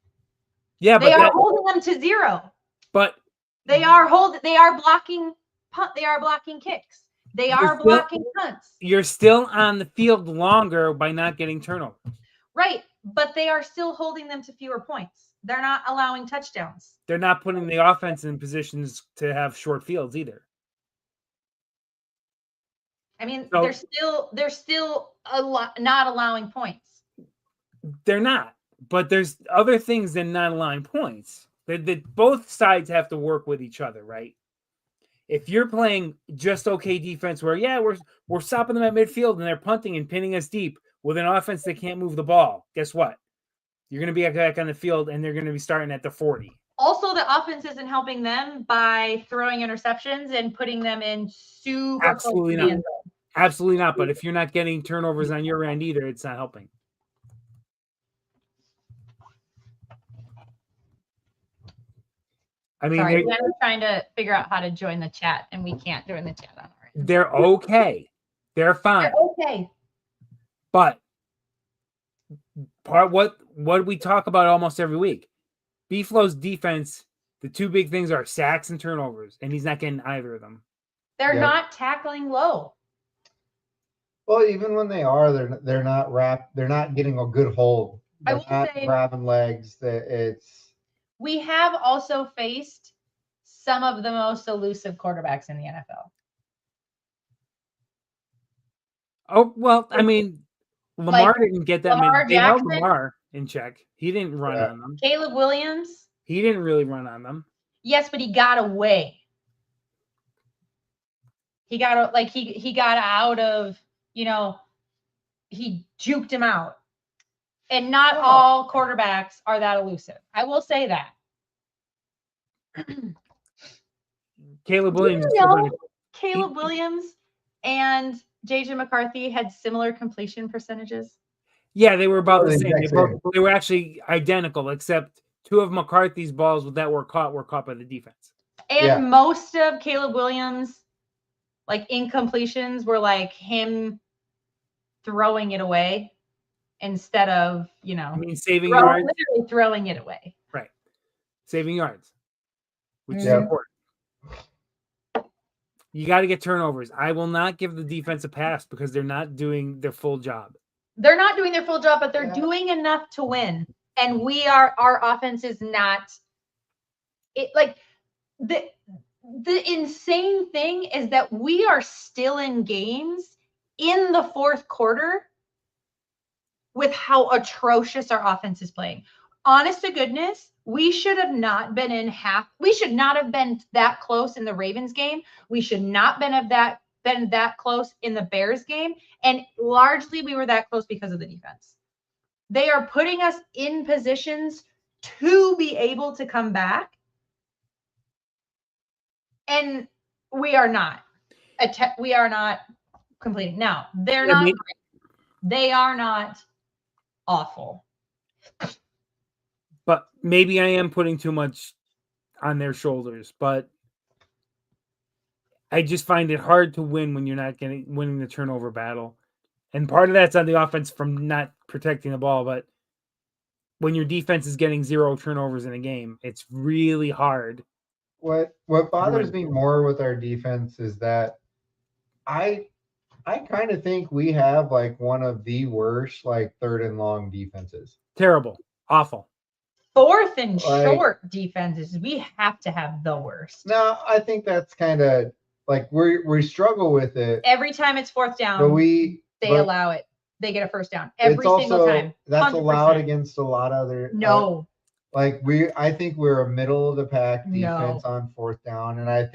[SPEAKER 1] Yeah,
[SPEAKER 2] they are holding them to 0.
[SPEAKER 1] But
[SPEAKER 2] they are blocking kicks. They are blocking punts.
[SPEAKER 1] You're still on the field longer by not getting turnovers.
[SPEAKER 2] Right, but they are still holding them to fewer points. They're not allowing touchdowns.
[SPEAKER 1] They're not putting the offense in positions to have short fields either.
[SPEAKER 2] I mean, they're still not allowing points.
[SPEAKER 1] They're not, but there's other things than not allowing points. Both sides have to work with each other, right? If you're playing just okay defense where, we're stopping them at midfield and they're punting and pinning us deep with an offense that can't move the ball, guess what? You're going to be back on the field and they're going to be starting at the 40.
[SPEAKER 2] Also, the offense isn't helping them by throwing interceptions and putting them in super
[SPEAKER 1] Absolutely not. Absolutely not. But if you're not getting turnovers on your end either, it's not helping. I mean,
[SPEAKER 2] I'm trying to figure out how to join the chat, and we can't join the chat on it.
[SPEAKER 1] They're okay. They're fine.
[SPEAKER 2] They're okay.
[SPEAKER 1] But what we talk about almost every week, B-Flow's defense, the 2 big things are sacks and turnovers, and he's not getting either of them.
[SPEAKER 2] They're not tackling low.
[SPEAKER 3] Well, even when they are, they're not getting a good hold. They're not grabbing legs.
[SPEAKER 2] We have also faced some of the most elusive quarterbacks in the NFL.
[SPEAKER 1] Oh, well, I mean, Lamar didn't get that many. They held Lamar in check. He didn't run on them.
[SPEAKER 2] Caleb Williams.
[SPEAKER 1] He didn't really run on them.
[SPEAKER 2] Yes, but he got away. He got out of, he juked him out. And not all quarterbacks are that elusive. I will say that.
[SPEAKER 1] Caleb Williams.
[SPEAKER 2] Caleb Williams and JJ McCarthy had similar completion percentages?
[SPEAKER 1] Yeah, they were about the same.
[SPEAKER 3] Exact
[SPEAKER 1] They were actually identical, except two of McCarthy's balls that were caught by the defense.
[SPEAKER 2] And most of Caleb Williams, like incompletions, were like him throwing it away instead of,
[SPEAKER 1] saving yards.
[SPEAKER 2] Literally throwing it away.
[SPEAKER 1] Right. Saving yards, which is important. You got to get turnovers. I will not give the defense a pass because they're not doing their full job.
[SPEAKER 2] They're not doing their full job, but they're doing enough to win. And our offense is not it. Like the insane thing is that we are still in games in the fourth quarter with how atrocious our offense is playing. Honest to goodness, we should have not been in half. We should not have been that close in the Ravens game. We should not been that close in the Bears game. And largely we were that close because of the defense. They are putting us in positions to be able to come back. And we are not. We are not completing. Now, they're not great. They are not awful.
[SPEAKER 1] But maybe I am putting too much on their shoulders. But I just find it hard to win when you're not winning the turnover battle. And part of that's on the offense from not protecting the ball. But when your defense is getting 0 turnovers in a game, it's really hard.
[SPEAKER 3] What bothers me more with our defense is that I kind of think we have like one of the worst like third and long defenses.
[SPEAKER 1] Terrible. Awful.
[SPEAKER 2] Fourth and short defenses, we have to have the worst.
[SPEAKER 3] No, I think that's kind of like we struggle with it.
[SPEAKER 2] Every time it's fourth down,
[SPEAKER 3] but
[SPEAKER 2] they allow it. They get a first down every single time.
[SPEAKER 3] That's
[SPEAKER 2] 100%.
[SPEAKER 3] allowed against a lot of other.
[SPEAKER 2] No.
[SPEAKER 3] I think we're a middle of the pack defense on fourth down, and I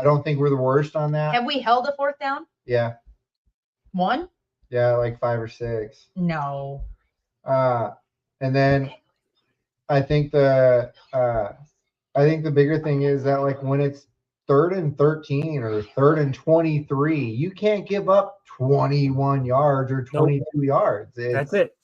[SPEAKER 3] don't think we're the worst on that.
[SPEAKER 2] Have we held a fourth down?
[SPEAKER 3] Yeah.
[SPEAKER 2] 1?
[SPEAKER 3] Yeah, like 5 or 6.
[SPEAKER 2] No.
[SPEAKER 3] And then I think the bigger thing is that like when it's 3rd and 13 or 3rd and 23, you can't give up 21 yards or 22 yards.
[SPEAKER 1] That's it.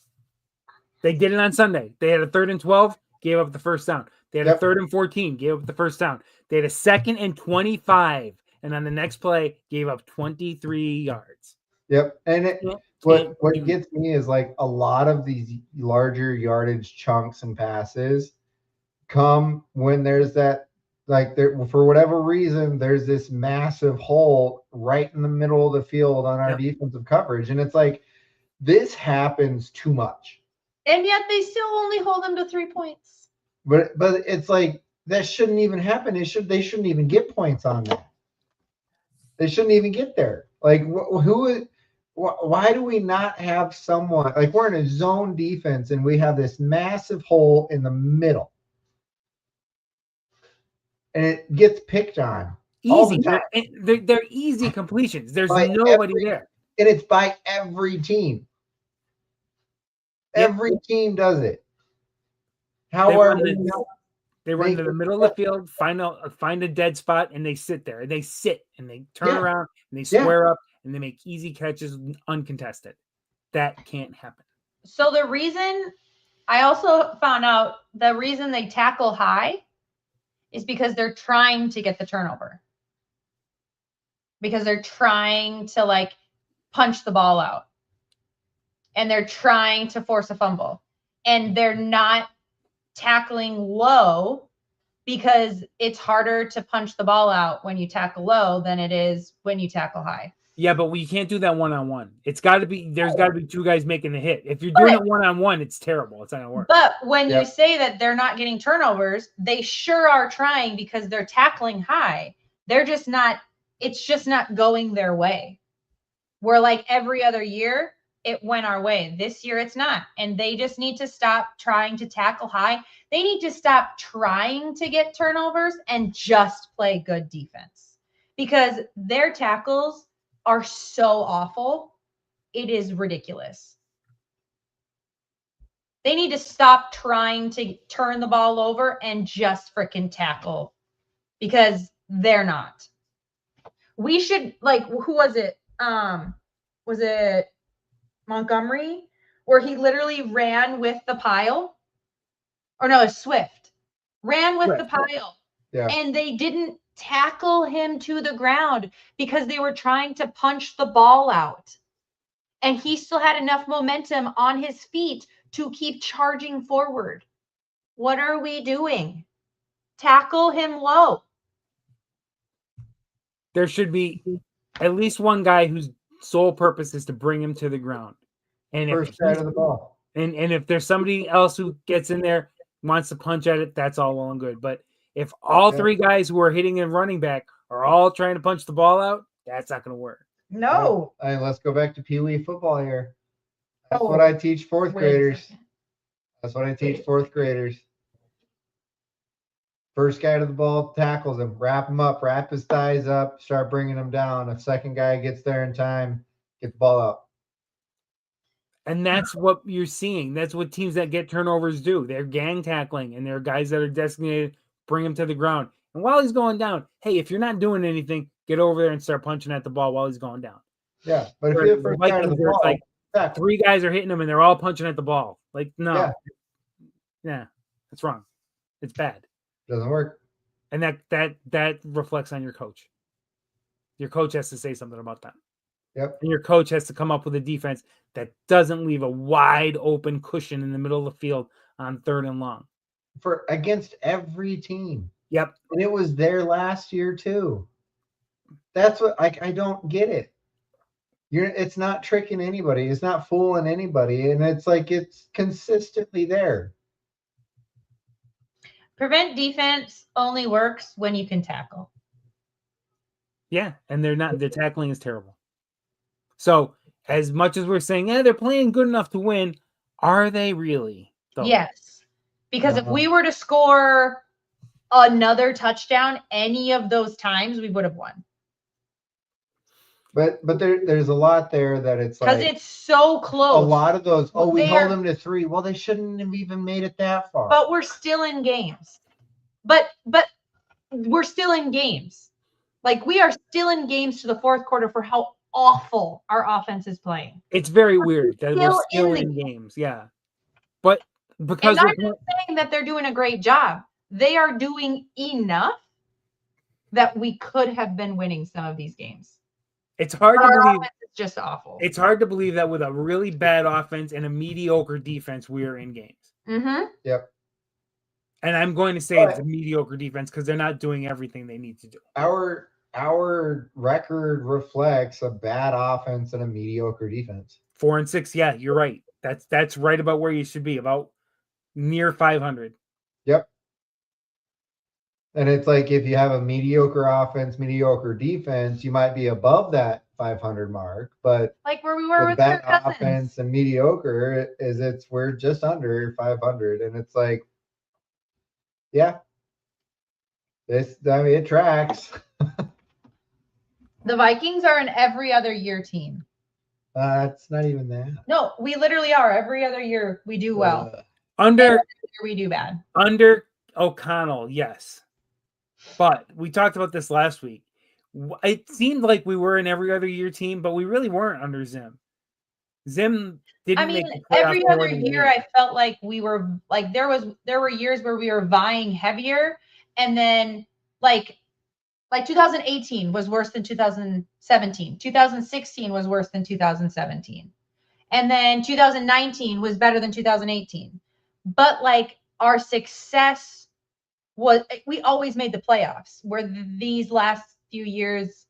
[SPEAKER 1] They did it on Sunday. They had a 3rd and 12, gave up the first down. They had a 3rd and 14, gave up the first down. They had a 2nd and 25, and on the next play, gave up 23 yards.
[SPEAKER 3] Yep. And what gets me is like a lot of these larger yardage chunks and passes come when there's that, like for whatever reason, there's this massive hole right in the middle of the field on our defensive coverage. And it's like, this happens too much.
[SPEAKER 2] And yet they still only hold them to 3 points.
[SPEAKER 3] But it's like, that shouldn't even happen. They shouldn't even get points on that. They shouldn't even get there. Like why do we not have someone, like we're in a zone defense and we have this massive hole in the middle and it gets picked on.
[SPEAKER 1] Easy. They're easy completions. There's nobody there.
[SPEAKER 3] And it's by every team. Every team does it.
[SPEAKER 1] They run to the middle of the field, find a dead spot, and they sit there. And they sit and they turn around and they square up and they make easy catches uncontested. That can't happen.
[SPEAKER 2] So the reason I also found out the reason they tackle high is because they're trying to get the turnover. Because they're trying to like punch the ball out. And they're trying to force a fumble. And they're not tackling low because it's harder to punch the ball out when you tackle low than it is when you tackle high.
[SPEAKER 1] Yeah, but you can't do that one-on-one. There's got to be 2 guys making the hit. If you're doing it one-on-one, it's terrible. It's not going to work.
[SPEAKER 2] But when you say that they're not getting turnovers, they sure are trying because they're tackling high. They're just not, it's just not going their way. Where like every other year, it went our way. This year, it's not. And they just need to stop trying to tackle high. They need to stop trying to get turnovers and just play good defense. Because their tackles are so awful. It is ridiculous. They need to stop trying to turn the ball over and just freaking tackle because they're not. We should, like, who was it? Was it Montgomery? Where he literally ran with the pile? Or no, it's Swift. Ran with the pile.
[SPEAKER 3] Yeah.
[SPEAKER 2] And they didn't tackle him to the ground because they were trying to punch the ball out. And he still had enough momentum on his feet to keep charging forward. What are we doing? Tackle him low.
[SPEAKER 1] There should be at least one guy whose sole purpose is to bring him to the ground. And
[SPEAKER 3] First side of the ball.
[SPEAKER 1] And if there's somebody else who gets in there, wants to punch at it, that's all well and good. But if all three guys who are hitting and running back are all trying to punch the ball out, that's not going to work.
[SPEAKER 2] No.
[SPEAKER 3] Let's go back to Pee Wee football here. That's what I teach fourth graders. That's what I teach fourth graders. First guy to the ball tackles him, wrap him up, wrap his thighs up, start bringing him down. If second guy gets there in time, get the ball out.
[SPEAKER 1] And that's what you're seeing. That's what teams that get turnovers do. They're gang tackling, and they're guys that are designated, bring him to the ground. And while he's going down, hey, if you're not doing anything, get over there and start punching at the ball while he's going down.
[SPEAKER 3] Yeah, but if you have first guy to the ball,
[SPEAKER 1] like three guys are hitting him, and they're all punching at the ball. Like, no. Yeah, that's wrong. It's bad.
[SPEAKER 3] Doesn't work.
[SPEAKER 1] And that reflects on your coach. Your coach has to say something about that.
[SPEAKER 3] Yep.
[SPEAKER 1] And your coach has to come up with a defense that doesn't leave a wide open cushion in the middle of the field on 3rd and long.
[SPEAKER 3] For against every team.
[SPEAKER 1] Yep.
[SPEAKER 3] And it was there last year too. That's what I don't get it. It's not tricking anybody. It's not fooling anybody. And it's like it's consistently there.
[SPEAKER 2] Prevent defense only works when you can tackle.
[SPEAKER 1] Yeah, and their tackling is terrible. So as much as we're saying, they're playing good enough to win, are they really? Though?
[SPEAKER 2] Yes. Because if we were to score another touchdown any of those times, we would have won.
[SPEAKER 3] But there's a lot there that it's like
[SPEAKER 2] because it's so close.
[SPEAKER 3] A lot of those, we hold them to 3. Well, they shouldn't have even made it that far.
[SPEAKER 2] But we're still in games. But we're still in games. Like we are still in games to the fourth quarter for how awful our offense is playing.
[SPEAKER 1] It's very weird that we're still in games. Yeah. But because
[SPEAKER 2] I'm not saying that they're doing a great job. They are doing enough that we could have been winning some of these games.
[SPEAKER 1] It's hard to believe.
[SPEAKER 2] It's just awful.
[SPEAKER 1] It's hard to believe that with a really bad offense and a mediocre defense, we are in games.
[SPEAKER 2] Mm-hmm.
[SPEAKER 3] Yep.
[SPEAKER 1] And I'm going to say it's a mediocre defense because they're not doing everything they need to do.
[SPEAKER 3] Our record reflects a bad offense and a mediocre defense.
[SPEAKER 1] 4-6. Yeah, you're right. That's right about where you should be, about near 500.
[SPEAKER 3] Yep. And it's like if you have a mediocre offense, mediocre defense, you might be above that 500 mark. But
[SPEAKER 2] like where we were with
[SPEAKER 3] that
[SPEAKER 2] Kirk Cousins.
[SPEAKER 3] offense and mediocre we're just under 500, and it's like, yeah, it tracks.
[SPEAKER 2] The Vikings are an every other year team.
[SPEAKER 3] It's not even that.
[SPEAKER 2] No, we literally are. Every other year we do well.
[SPEAKER 1] Under
[SPEAKER 2] we do bad.
[SPEAKER 1] Under O'Connell, yes. But we talked about this last week. It seemed like we were an every other year team, but we really weren't under Zim. Zim didn't make the playoffs
[SPEAKER 2] every other year I felt like we were like there were years where we were vying heavier, and then like 2018 was worse than 2017. 2016 was worse than 2017. And then 2019 was better than 2018. But like our success was, we always made the playoffs, where these last few years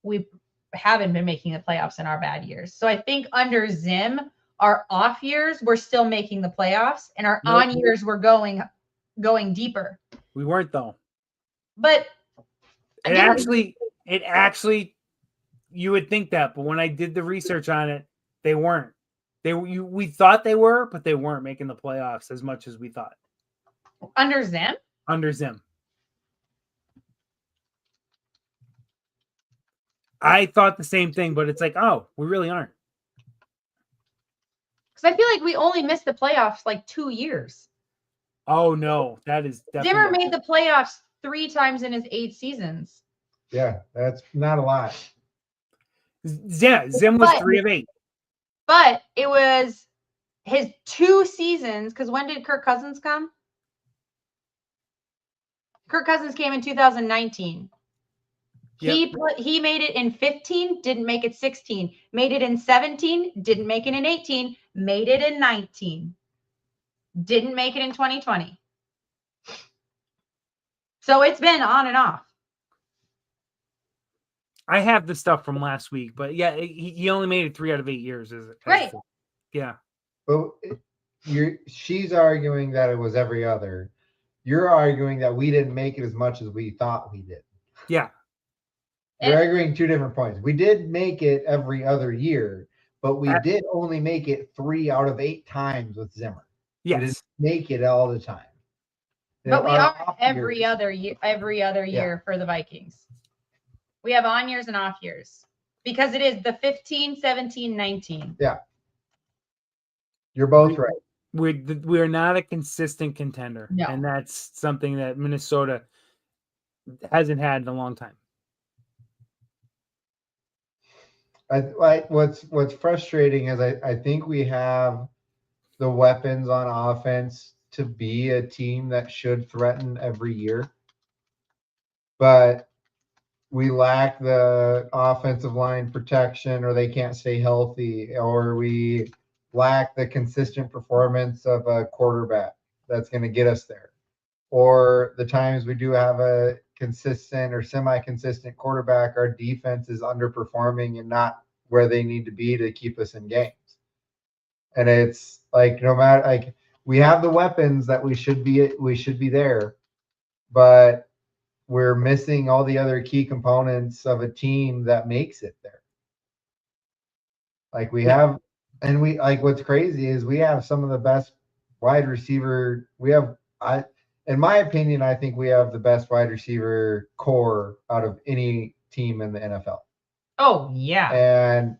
[SPEAKER 2] we haven't been making the playoffs in our bad years. So I think under Zim, our off years we're still making the playoffs, and our on years we're going deeper.
[SPEAKER 1] We weren't though.
[SPEAKER 2] But
[SPEAKER 1] it actually you would think that, but when I did the research on it, they weren't. We thought they were, but they weren't making the playoffs as much as we thought.
[SPEAKER 2] Under Zim?
[SPEAKER 1] Under Zim. I thought the same thing, but it's like, oh, we really aren't.
[SPEAKER 2] Because I feel like we only missed the playoffs like 2 years.
[SPEAKER 1] Oh no, that is definitely.
[SPEAKER 2] Zimmer made the playoffs 3 times in his 8 seasons.
[SPEAKER 3] Yeah, that's not a lot.
[SPEAKER 1] Yeah, Zim was 3 of 8.
[SPEAKER 2] But it was his 2 seasons, because when did Kirk Cousins come? Kirk Cousins came in 2019.
[SPEAKER 1] Yep.
[SPEAKER 2] He made it in 15, didn't make it 16. Made it in 17, didn't make it in 18. Made it in 19. Didn't make it in 2020. So it's been on and off.
[SPEAKER 1] I have the stuff from last week, but yeah, he only made it 3 out of 8 years.
[SPEAKER 2] Right.
[SPEAKER 1] Yeah.
[SPEAKER 3] But she's arguing that it was every other. You're arguing that we didn't make it as much as we thought we did.
[SPEAKER 1] Yeah.
[SPEAKER 3] You're arguing 2 different points. We did make it every other year, but we did only make it 3 out of 8 times with Zimmer.
[SPEAKER 1] Yes.
[SPEAKER 3] We didn't make it all the time.
[SPEAKER 2] But we are every other year for the Vikings. We have on years and off years because it is the 15, 17, 19.
[SPEAKER 3] Yeah. You're both right.
[SPEAKER 1] We're not a consistent contender.
[SPEAKER 2] No.
[SPEAKER 1] And that's something that Minnesota hasn't had in a long time.
[SPEAKER 3] What's frustrating is I think we have the weapons on offense to be a team that should threaten every year, but we lack the offensive line protection, or they can't stay healthy, or we lack the consistent performance of a quarterback that's going to get us there, or the times we do have a consistent or semi-consistent quarterback, our defense is underperforming and not where they need to be to keep us in games. And it's like, no matter, like, we have the weapons that we should be there, but we're missing all the other key components of a team that makes it there. Like we have, and we, like, what's crazy is we have some of the best wide receiver. In my opinion, I think we have the best wide receiver core out of any team in the NFL.
[SPEAKER 2] Oh, yeah.
[SPEAKER 3] And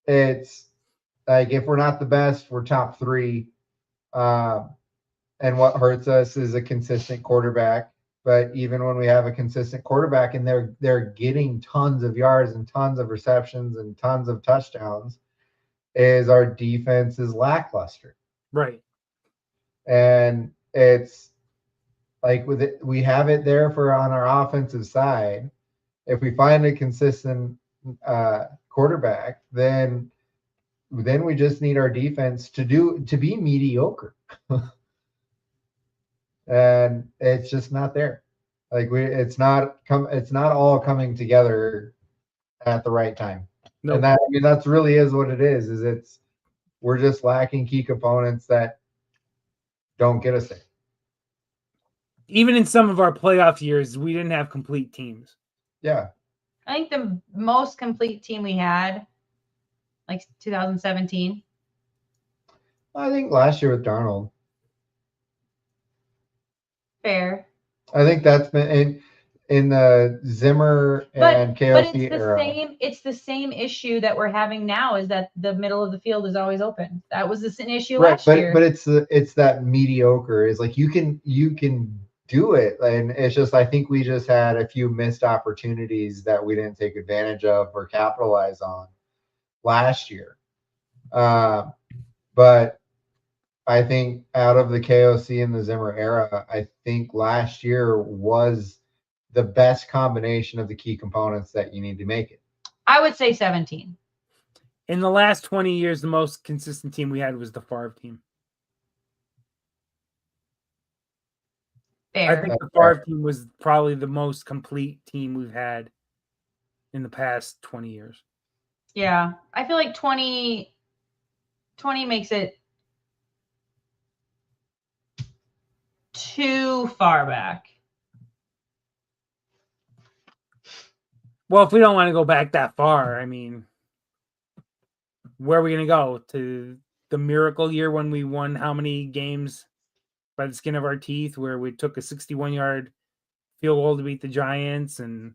[SPEAKER 3] it's like, if we're not the best, we're top 3. And what hurts us is a consistent quarterback. But even when we have a consistent quarterback and they're getting tons of yards and tons of receptions and tons of touchdowns, is our defense is lackluster.
[SPEAKER 1] Right.
[SPEAKER 3] And it's like, with it, we have it there for on our offensive side. If we find a consistent quarterback, then we just need our defense to be mediocre. And it's just not there. Like it's not all coming together at the right time.
[SPEAKER 1] Nope.
[SPEAKER 3] And that's really is what it is we're just lacking key components that don't get us there.
[SPEAKER 1] Even in some of our playoff years, we didn't have complete teams.
[SPEAKER 3] Yeah.
[SPEAKER 2] I think the most complete team we had, like 2017.
[SPEAKER 3] I think last year with Darnold.
[SPEAKER 2] Fair.
[SPEAKER 3] I think that's been in the Zimmer and KOC era.
[SPEAKER 2] It's the same issue that we're having now, is that the middle of the field is always open. That was an issue last year.
[SPEAKER 3] But it's that mediocre is like, you can do it, and it's just, I think we just had a few missed opportunities that we didn't take advantage of or capitalize on last year. But I think out of the KOC and the Zimmer era, I think last year was the best combination of the key components that you need to make it.
[SPEAKER 2] I would say 17.
[SPEAKER 1] In the last 20 years, the most consistent team we had was the Favre team.
[SPEAKER 2] Fair.
[SPEAKER 1] I think the Favre team was probably the most complete team we've had in the past 20 years.
[SPEAKER 2] Yeah. I feel like 20 makes it too far back.
[SPEAKER 1] Well, if we don't want to go back that far, I mean, where are we going to go? To the miracle year when we won how many games by the skin of our teeth, where we took a 61-yard field goal to beat the Giants, and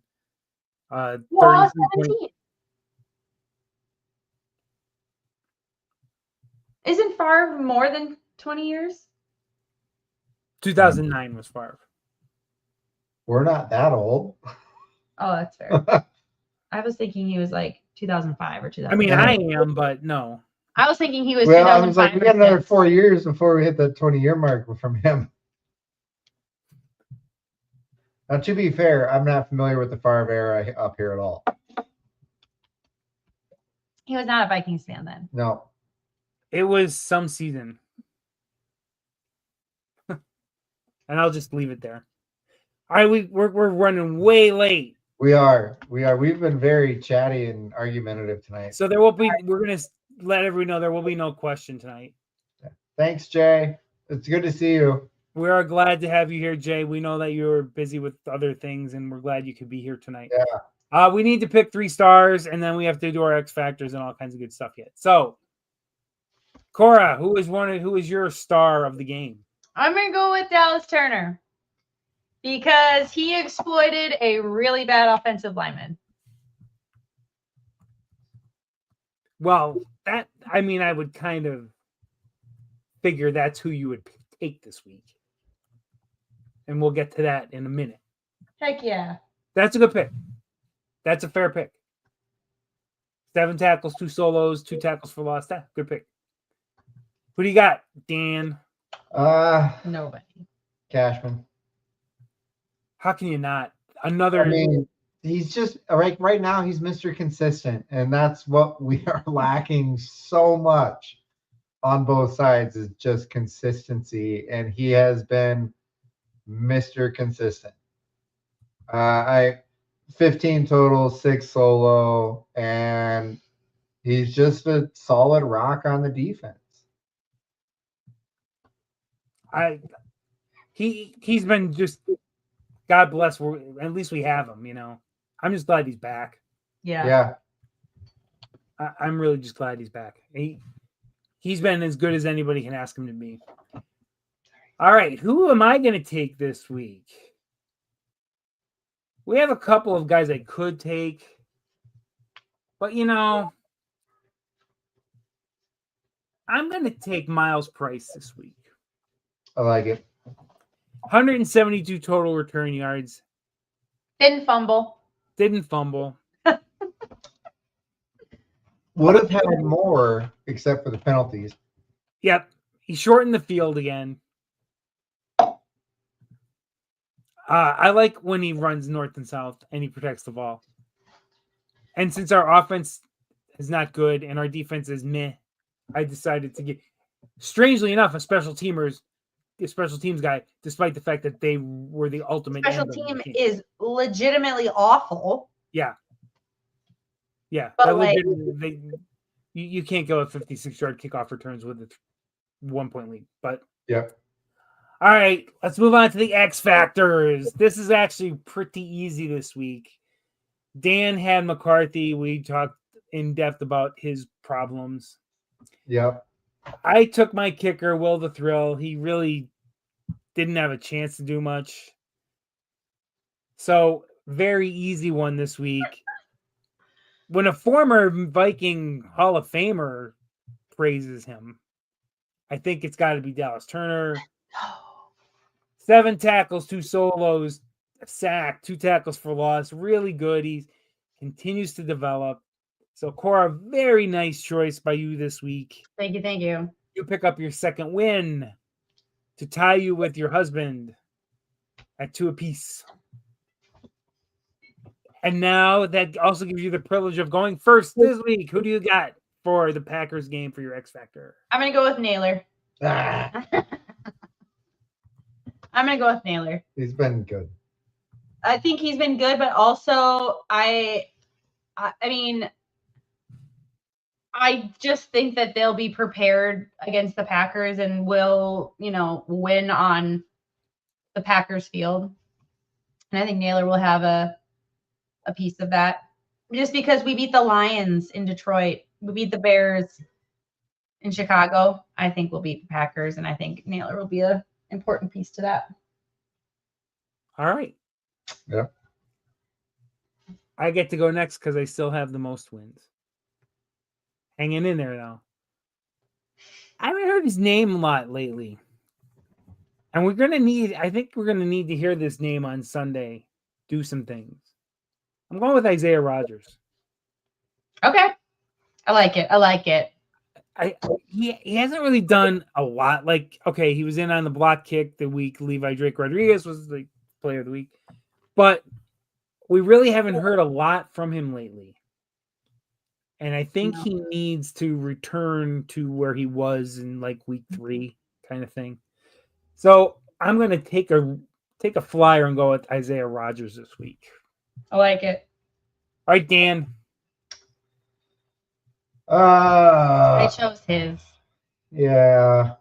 [SPEAKER 2] 17. Isn't Favre more than 20 years?
[SPEAKER 1] 2009 was Favre.
[SPEAKER 3] We're not that old.
[SPEAKER 2] Oh, that's fair. I was thinking he was like 2005 or 2000.
[SPEAKER 1] I mean, I am, but no.
[SPEAKER 2] I was thinking he was
[SPEAKER 3] Well, I
[SPEAKER 2] 2005.
[SPEAKER 3] was like, we got another 4 years before we hit the 20-year mark from him. Now, to be fair, I'm not familiar with the Favre era up here at all.
[SPEAKER 2] He was not a Vikings fan then.
[SPEAKER 3] No.
[SPEAKER 1] It was some season. And I'll just leave it there. All right, we're running way late.
[SPEAKER 3] We are. We've been very chatty and argumentative tonight.
[SPEAKER 1] So we're going to let everyone know there will be no question tonight.
[SPEAKER 3] Thanks, Jay. It's good to see you.
[SPEAKER 1] We are glad to have you here, Jay. We know that you're busy with other things, and we're glad you could be here tonight.
[SPEAKER 3] Yeah.
[SPEAKER 1] We need to pick 3 stars, and then we have to do our X factors and all kinds of good stuff yet. So, Cora, who is your star of the game?
[SPEAKER 2] I'm gonna go with Dallas Turner because he exploited a really bad offensive lineman.
[SPEAKER 1] Well, I would kind of figure that's who you would take this week. And we'll get to that in a minute.
[SPEAKER 2] Heck yeah.
[SPEAKER 1] That's a good pick. That's a fair pick. 7 tackles, 2 solos, 2 tackles for loss. Good pick. Who do you got, Dan?
[SPEAKER 2] Nobody.
[SPEAKER 3] Cashman.
[SPEAKER 1] How can you not? Another.
[SPEAKER 3] I mean, he's just right now. He's Mr. Consistent, and that's what we are lacking so much on both sides is just consistency, and he has been Mr. Consistent. 15 total, 6 solo, and he's just a solid rock on the defense.
[SPEAKER 1] He's been just, God bless. At least we have him. I'm just glad he's back.
[SPEAKER 2] Yeah.
[SPEAKER 1] I'm really just glad he's back. He's been as good as anybody can ask him to be. All right, who am I going to take this week? We have a couple of guys I could take, but I'm going to take Miles Price this week.
[SPEAKER 3] I like it.
[SPEAKER 1] 172 total return yards.
[SPEAKER 2] Didn't fumble.
[SPEAKER 3] Would have had more except for the penalties.
[SPEAKER 1] Yep. He shortened the field again. I like when he runs north and south and he protects the ball. And since our offense is not good and our defense is meh, I decided to get, strangely enough, a special teams guy, despite the fact that they were the ultimate.
[SPEAKER 2] Special team is legitimately awful.
[SPEAKER 1] Yeah.
[SPEAKER 2] But
[SPEAKER 1] you can't go at 56-yard kickoff returns with a 1-point lead. But
[SPEAKER 3] yep.
[SPEAKER 1] All right, let's move on to the X factors. This is actually pretty easy this week. Dan had McCarthy. We talked in depth about his problems.
[SPEAKER 3] Yep.
[SPEAKER 1] I took my kicker, Will the Thrill. He really didn't have a chance to do much. So, very easy one this week. When a former Viking Hall of Famer praises him, I think it's got to be Dallas Turner. 7 tackles, 2 solos, a sack, 2 tackles for loss. Really good. He continues to develop. So, Cora, very nice choice by you this week.
[SPEAKER 2] Thank you.
[SPEAKER 1] You pick up your second win to tie you with your husband at 2 apiece. And now that also gives you the privilege of going first this week. Who do you got for the Packers game for your X Factor?
[SPEAKER 2] I'm going to go with Naylor. I'm going to go with Naylor.
[SPEAKER 3] He's been good.
[SPEAKER 2] I think he's been good, but also I mean, I just think that they'll be prepared against the Packers and will, win on the Packers field. And I think Naylor will have a piece of that. Just because we beat the Lions in Detroit, we beat the Bears in Chicago, I think we'll beat the Packers, and I think Naylor will be an important piece to that.
[SPEAKER 1] All right.
[SPEAKER 3] Yeah.
[SPEAKER 1] I get to go next because I still have the most wins. Hanging in there now. I haven't heard his name a lot lately. And I think we're going to need to hear this name on Sunday. Do some things. I'm going with Isaiah Rodgers.
[SPEAKER 2] Okay. I like it.
[SPEAKER 1] He hasn't really done a lot. Like, okay, he was in on the block kick the week Levi Drake Rodriguez was the player of the week. But we really haven't heard a lot from him lately. And I think he needs to return to where he was in like week 3 kind of thing. So I'm going to take a flyer and go with Isaiah Rodgers this week.
[SPEAKER 2] I like it.
[SPEAKER 1] All right, Dan.
[SPEAKER 2] I chose his.
[SPEAKER 3] Yeah.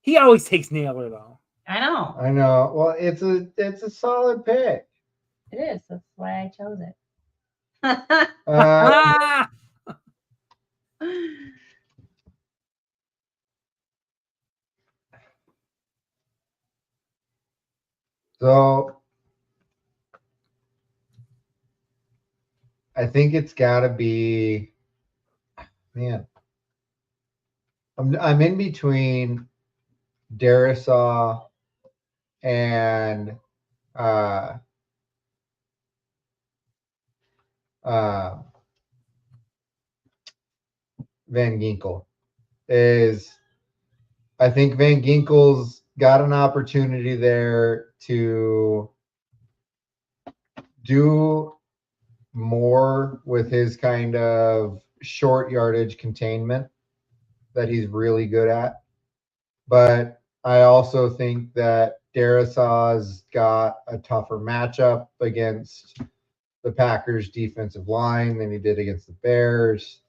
[SPEAKER 1] He always takes Naylor though.
[SPEAKER 2] I know.
[SPEAKER 3] Well, it's a solid pick.
[SPEAKER 2] It is. That's why I chose it.
[SPEAKER 3] So I think it's got to be, man. I'm in between Darisaw and Van Ginkel. I think Van Ginkel's got an opportunity there to do more with his kind of short yardage containment that he's really good at. But I also think that Darisaw's got a tougher matchup against the Packers defensive line than he did against the Bears.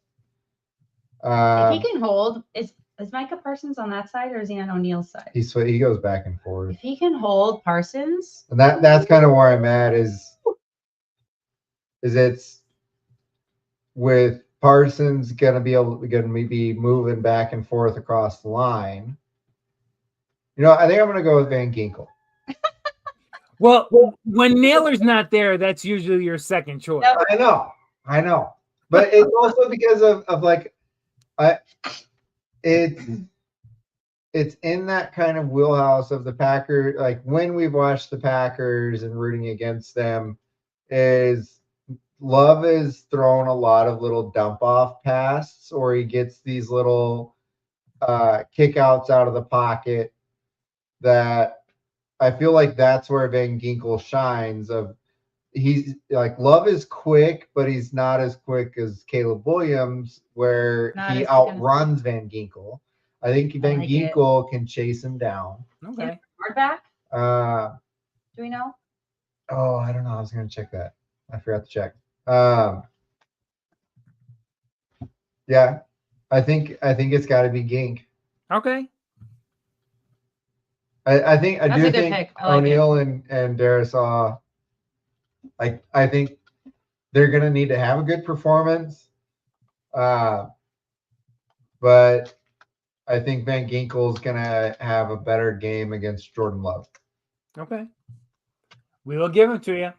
[SPEAKER 2] If he can hold, is Micah Parsons on that side or is he on O'Neill's side?
[SPEAKER 3] He goes back and forth.
[SPEAKER 2] If he can hold Parsons,
[SPEAKER 3] and that's kind of where I'm at is it's with Parsons gonna be moving back and forth across the line. I think I'm gonna go with Van Ginkel.
[SPEAKER 1] Well, when Naylor's not there, that's usually your second choice.
[SPEAKER 3] I know, but it's also because of like, it's in that kind of wheelhouse of the Packers. Like when we've watched the Packers and rooting against them, is Love is throwing a lot of little dump off passes, or he gets these little kickouts out of the pocket that I feel like that's where Van Ginkel shines. He's like Love is quick, but he's not as quick as Caleb Williams, where he outruns Van Ginkel. I think Van Ginkel can chase him down.
[SPEAKER 1] Okay.
[SPEAKER 2] Hardback? Do we know?
[SPEAKER 3] Oh, I don't know. I was going to check that. I forgot to check. Yeah, I think it's got to be Gink.
[SPEAKER 1] Okay.
[SPEAKER 3] I think O'Neill and Darisaw. I think they're gonna need to have a good performance, but I think Van Ginkel's gonna have a better game against Jordan Love.
[SPEAKER 1] Okay, we will give him to you.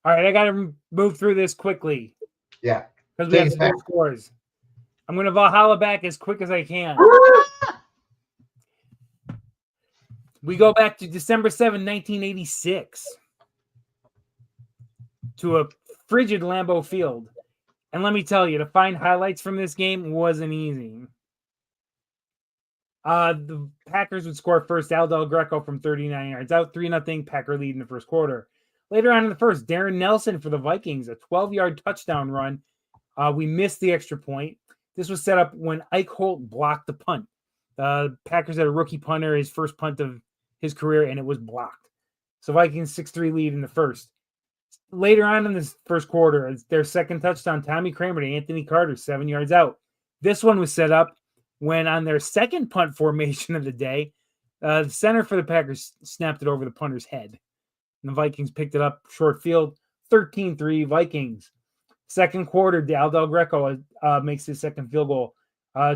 [SPEAKER 1] All right, I got to move through this quickly.
[SPEAKER 3] Yeah,
[SPEAKER 1] because we have some scores. I'm gonna Valhalla back as quick as I can. We go back to December 7, 1986, to a frigid Lambeau field. And let me tell you, to find highlights from this game wasn't easy. The Packers would score first. Al Del Greco from 39 yards out, 3-0, Packer lead in the first quarter. Later on in the first, Darren Nelson for the Vikings, a 12-yard touchdown run. We missed the extra point. This was set up when Ike Holt blocked the punt. The Packers had a rookie punter, his first punt of his career, and it was blocked. So Vikings 6-3 lead in the first. Later on in this first quarter, it's their second touchdown, Tommy Kramer to Anthony Carter, 7 yards out. This one was set up when on their second punt formation of the day, the center for the Packers snapped it over the punter's head. And the Vikings picked it up short field, 13-3 Vikings. Second quarter, Al Del Greco makes his second field goal.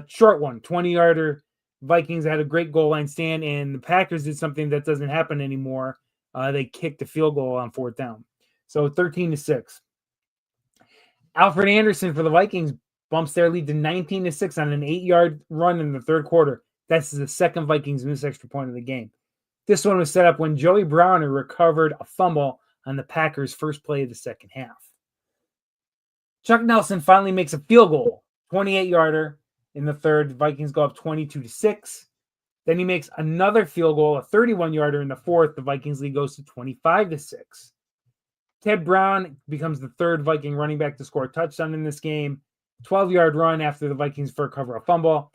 [SPEAKER 1] Short one, 20-yarder. Vikings had a great goal line stand, and the Packers did something that doesn't happen anymore. They kicked a field goal on fourth down. So 13-6. Alfred Anderson for the Vikings bumps their lead to 19-6 on an 8-yard run in the third quarter. That's the second Vikings missed extra point of the game. This one was set up when Joey Browner recovered a fumble on the Packers' first play of the second half. Chuck Nelson finally makes a field goal, 28-yarder in the third. The Vikings go up 22-6. Then he makes another field goal, a 31-yarder in the fourth. The Vikings lead goes to 25-6. Ted Brown becomes the third Viking running back to score a touchdown in this game. 12-yard run after the Vikings recover a fumble.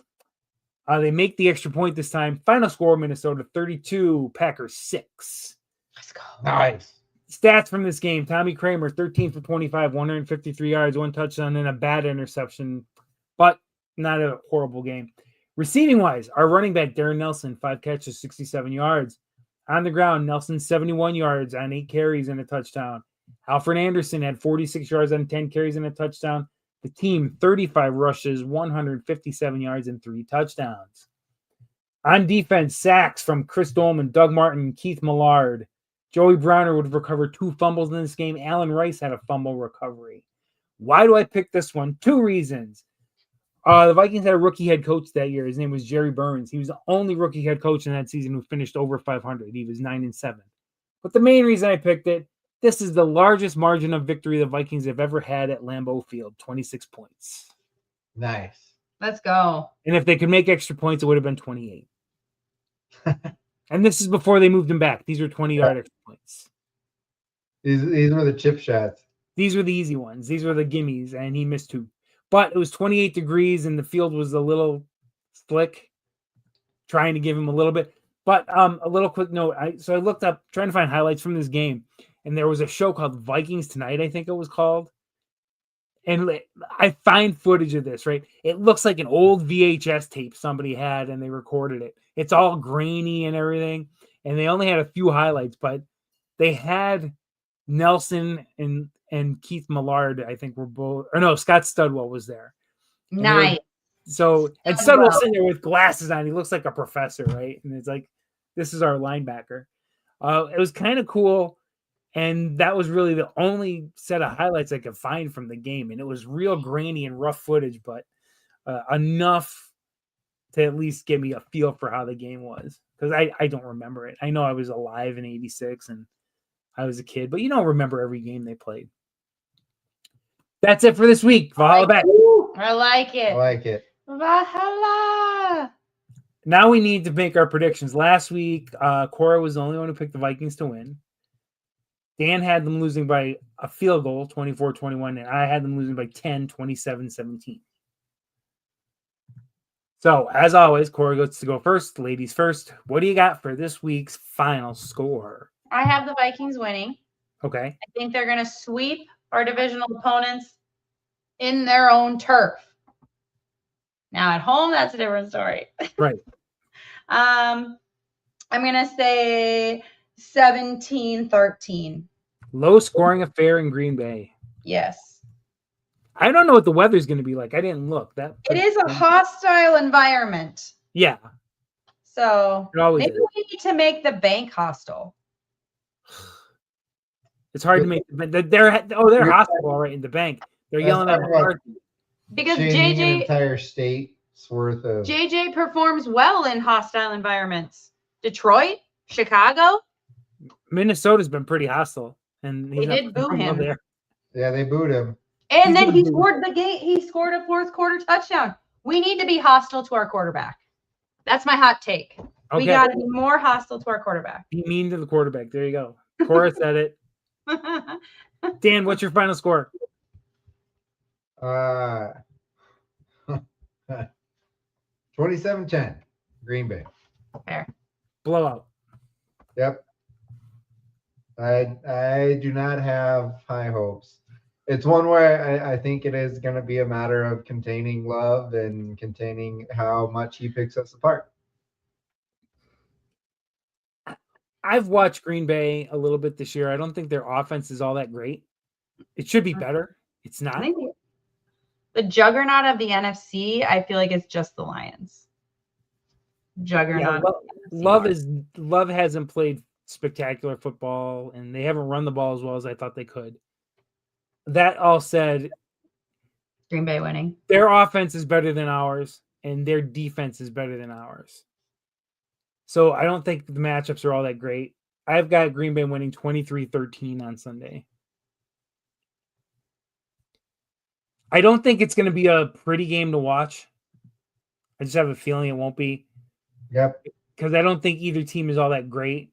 [SPEAKER 1] They make the extra point this time. Final score, Minnesota 32, Packers 6.
[SPEAKER 2] Let's go.
[SPEAKER 3] Nice.
[SPEAKER 1] Stats from this game: Tommy Kramer, 13 for 25, 153 yards, 1 touchdown, and a bad interception, but not a horrible game. Receiving-wise, our running back, Darren Nelson, 5 catches, 67 yards. On the ground, Nelson, 71 yards on 8 carries and a touchdown. Alfred Anderson had 46 yards on 10 carries and a touchdown. The team, 35 rushes, 157 yards, and 3 touchdowns. On defense, sacks from Chris Dolman, Doug Martin, Keith Millard. Joey Browner would recover 2 fumbles in this game. Alan Rice had a fumble recovery. Why do I pick this one? 2 reasons. The Vikings had a rookie head coach that year. His name was Jerry Burns. He was the only rookie head coach in that season who finished over 500. He was 9-7. But the main reason I picked it, this is the largest margin of victory the Vikings have ever had at Lambeau Field, 26 points.
[SPEAKER 3] Nice.
[SPEAKER 2] Let's go.
[SPEAKER 1] And if they could make extra points, it would have been 28. And this is before they moved him back. These were 20-yard extra points.
[SPEAKER 3] These were the chip shots.
[SPEAKER 1] These were the easy ones. These were the gimmies, and he missed 2. But it was 28 degrees, and the field was a little slick, trying to give him a little bit. But a little quick note. So I looked up, trying to find highlights from this game, and there was a show called Vikings Tonight, I think it was called. And I find footage of this, right? It looks like an old VHS tape somebody had, and they recorded it. It's all grainy and everything, and they only had a few highlights, but they had Nelson and Keith Millard, I think, were both, or no, Scott Studwell was there.
[SPEAKER 2] Nice.
[SPEAKER 1] And Studwell's sitting there with glasses on. He looks like a professor, right? And it's like, this is our linebacker. It was kind of cool. And that was really the only set of highlights I could find from the game. And it was real grainy and rough footage, but enough to at least give me a feel for how the game was. Because I don't remember it. I know I was alive in 86 and I was a kid, but you don't remember every game they played. That's it for this week. Valhalla back.
[SPEAKER 2] I like it.
[SPEAKER 3] I like it.
[SPEAKER 2] Valhalla.
[SPEAKER 1] Now we need to make our predictions. Last week, Cora was the only one who picked the Vikings to win. Dan had them losing by a field goal, 24-21, and I had them losing by 10, 27-17. So, as always, Cora gets to go first. Ladies first. What do you got for this week's final score?
[SPEAKER 2] I have the Vikings winning.
[SPEAKER 1] Okay.
[SPEAKER 2] I think they're going to sweep our divisional opponents in their own turf. Now, at home, that's a different story.
[SPEAKER 1] Right.
[SPEAKER 2] I'm going to say 17-13.
[SPEAKER 1] Low scoring affair in Green Bay.
[SPEAKER 2] Yes.
[SPEAKER 1] I don't know what the weather's going to be like. I didn't look.
[SPEAKER 2] It is a hostile environment.
[SPEAKER 1] Yeah.
[SPEAKER 2] So
[SPEAKER 1] It always
[SPEAKER 2] maybe
[SPEAKER 1] is.
[SPEAKER 2] we need to make the bank hostile.
[SPEAKER 1] It's hard to make. They're hostile right in the bank. They're yelling at McCarthy.
[SPEAKER 2] Because
[SPEAKER 3] Changing an entire state's worth of.
[SPEAKER 2] JJ performs well in hostile environments. Detroit, Chicago.
[SPEAKER 1] Minnesota's been pretty hostile, and
[SPEAKER 2] They did boo him.
[SPEAKER 1] There.
[SPEAKER 3] Yeah, they booed him.
[SPEAKER 2] And then he scored the game. He scored a fourth quarter touchdown. We need to be hostile to our quarterback. That's my hot take.
[SPEAKER 1] Okay.
[SPEAKER 2] We got to be more hostile to our quarterback.
[SPEAKER 1] Be mean to the quarterback. There you go. Cora said it. Dan, what's your final score?
[SPEAKER 3] 27-10, Green Bay.
[SPEAKER 2] Fair.
[SPEAKER 1] Blowout.
[SPEAKER 3] Yep. I do not have high hopes. It's one where I think it is going to be a matter of containing Love and containing how much he picks us apart.
[SPEAKER 1] I've watched Green Bay a little bit this year. I don't think their offense is all that great. It should be better. It's not.
[SPEAKER 2] I think the juggernaut of the NFC, I feel like it's just the Lions. Juggernaut.
[SPEAKER 1] Yeah, Love hasn't played spectacular football, and they haven't run the ball as well as I thought they could. That all said,
[SPEAKER 2] Green Bay winning.
[SPEAKER 1] Their offense is better than ours, and their defense is better than ours. So I don't think the matchups are all that great. I've got Green Bay winning 23-13 on Sunday. I don't think it's going to be a pretty game to watch. I just have a feeling it won't be.
[SPEAKER 3] Yep.
[SPEAKER 1] Because I don't think either team is all that great.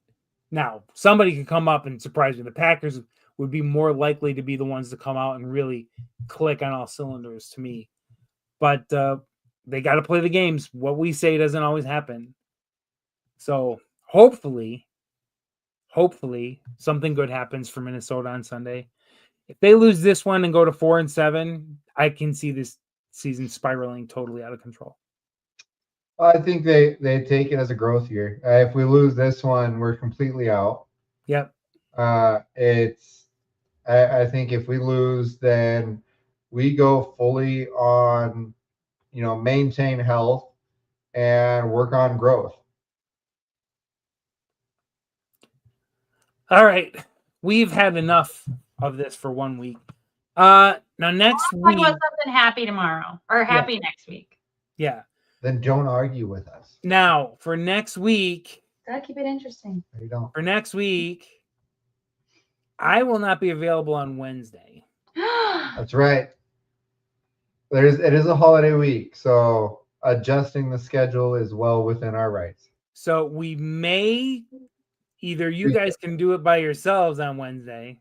[SPEAKER 1] Now, somebody can come up and surprise me. The Packers would be more likely to be the ones to come out and really click on all cylinders to me. But they got to play the games. What we say doesn't always happen. So hopefully something good happens for Minnesota on Sunday. If they lose this one and go to 4-7, I can see this season spiraling totally out of control.
[SPEAKER 3] I think they take it as a growth year. If we lose this one, we're completely out.
[SPEAKER 1] Yep.
[SPEAKER 3] I think if we lose, then we go fully on, maintain health and work on growth.
[SPEAKER 1] All right. We've had enough of this for 1 week. Now next week.
[SPEAKER 2] Talk about something happy tomorrow or happy next week.
[SPEAKER 1] Yeah.
[SPEAKER 3] Then don't argue with us.
[SPEAKER 1] Now for next week.
[SPEAKER 2] Gotta keep it interesting.
[SPEAKER 3] You don't.
[SPEAKER 1] For next week, I will not be available on Wednesday.
[SPEAKER 3] That's right. It is a holiday week, so adjusting the schedule is well within our rights.
[SPEAKER 1] So we may either you guys can do it by yourselves on Wednesday.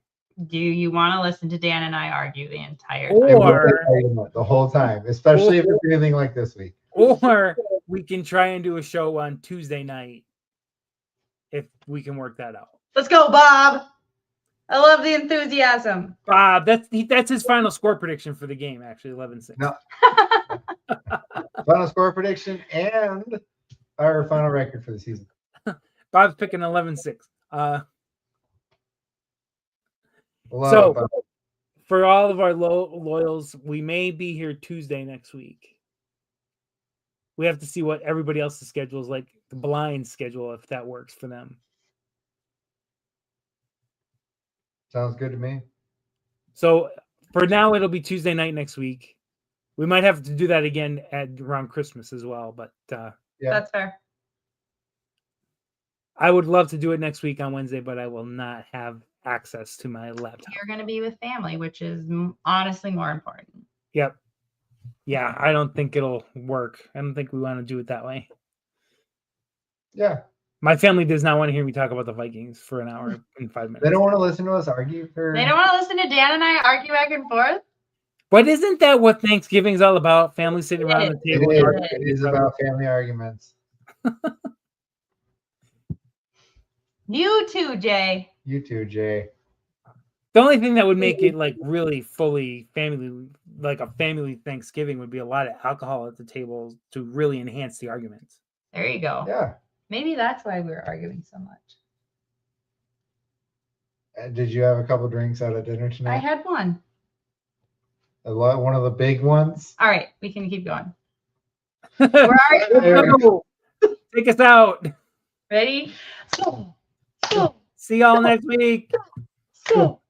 [SPEAKER 2] Do you want to listen to Dan and I argue the entire
[SPEAKER 1] Or-
[SPEAKER 2] time?
[SPEAKER 3] The whole time, especially if it's anything like this week.
[SPEAKER 1] Or we can try and do a show on Tuesday night if we can work that out.
[SPEAKER 2] Let's go, Bob. I love the enthusiasm.
[SPEAKER 1] Bob, that's his final score prediction for the game, actually, 11-6.
[SPEAKER 3] No. Final score prediction and our final record for the season.
[SPEAKER 1] Bob's picking 11-6.
[SPEAKER 3] Love it, Bob.
[SPEAKER 1] For all of our loyals, we may be here Tuesday next week. We have to see what everybody else's schedule is like, the blind schedule, if that works for them.
[SPEAKER 3] Sounds good to me.
[SPEAKER 1] So for now, it'll be Tuesday night next week. We might have to do that again around Christmas as well, but
[SPEAKER 3] Yeah.
[SPEAKER 2] That's fair.
[SPEAKER 1] I would love to do it next week on Wednesday, but I will not have access to my laptop.
[SPEAKER 2] You're going to be with family, which is honestly more important.
[SPEAKER 1] Yep. Yeah, I don't think it'll work. I don't think we want to do it that way.
[SPEAKER 3] Yeah.
[SPEAKER 1] My family does not want to hear me talk about the Vikings for an hour and 5 minutes.
[SPEAKER 3] They don't want to listen to us argue for.
[SPEAKER 2] They don't want to listen to Dan and I argue back and forth.
[SPEAKER 1] But isn't that what Thanksgiving's all about? Family sitting around the table.
[SPEAKER 3] It is about family arguments.
[SPEAKER 2] You too, Jay.
[SPEAKER 3] You too, Jay.
[SPEAKER 1] The only thing that would make it like really fully family, like a family Thanksgiving, would be a lot of alcohol at the table to really enhance the arguments.
[SPEAKER 2] There you go.
[SPEAKER 3] Yeah.
[SPEAKER 2] Maybe that's why we were arguing so much.
[SPEAKER 3] Did you have a couple drinks out at dinner tonight?
[SPEAKER 2] I had one.
[SPEAKER 3] One of the big ones.
[SPEAKER 2] All right, we can keep going. Where are you?
[SPEAKER 1] Take us out.
[SPEAKER 2] Ready?
[SPEAKER 1] See y'all next week.
[SPEAKER 2] So.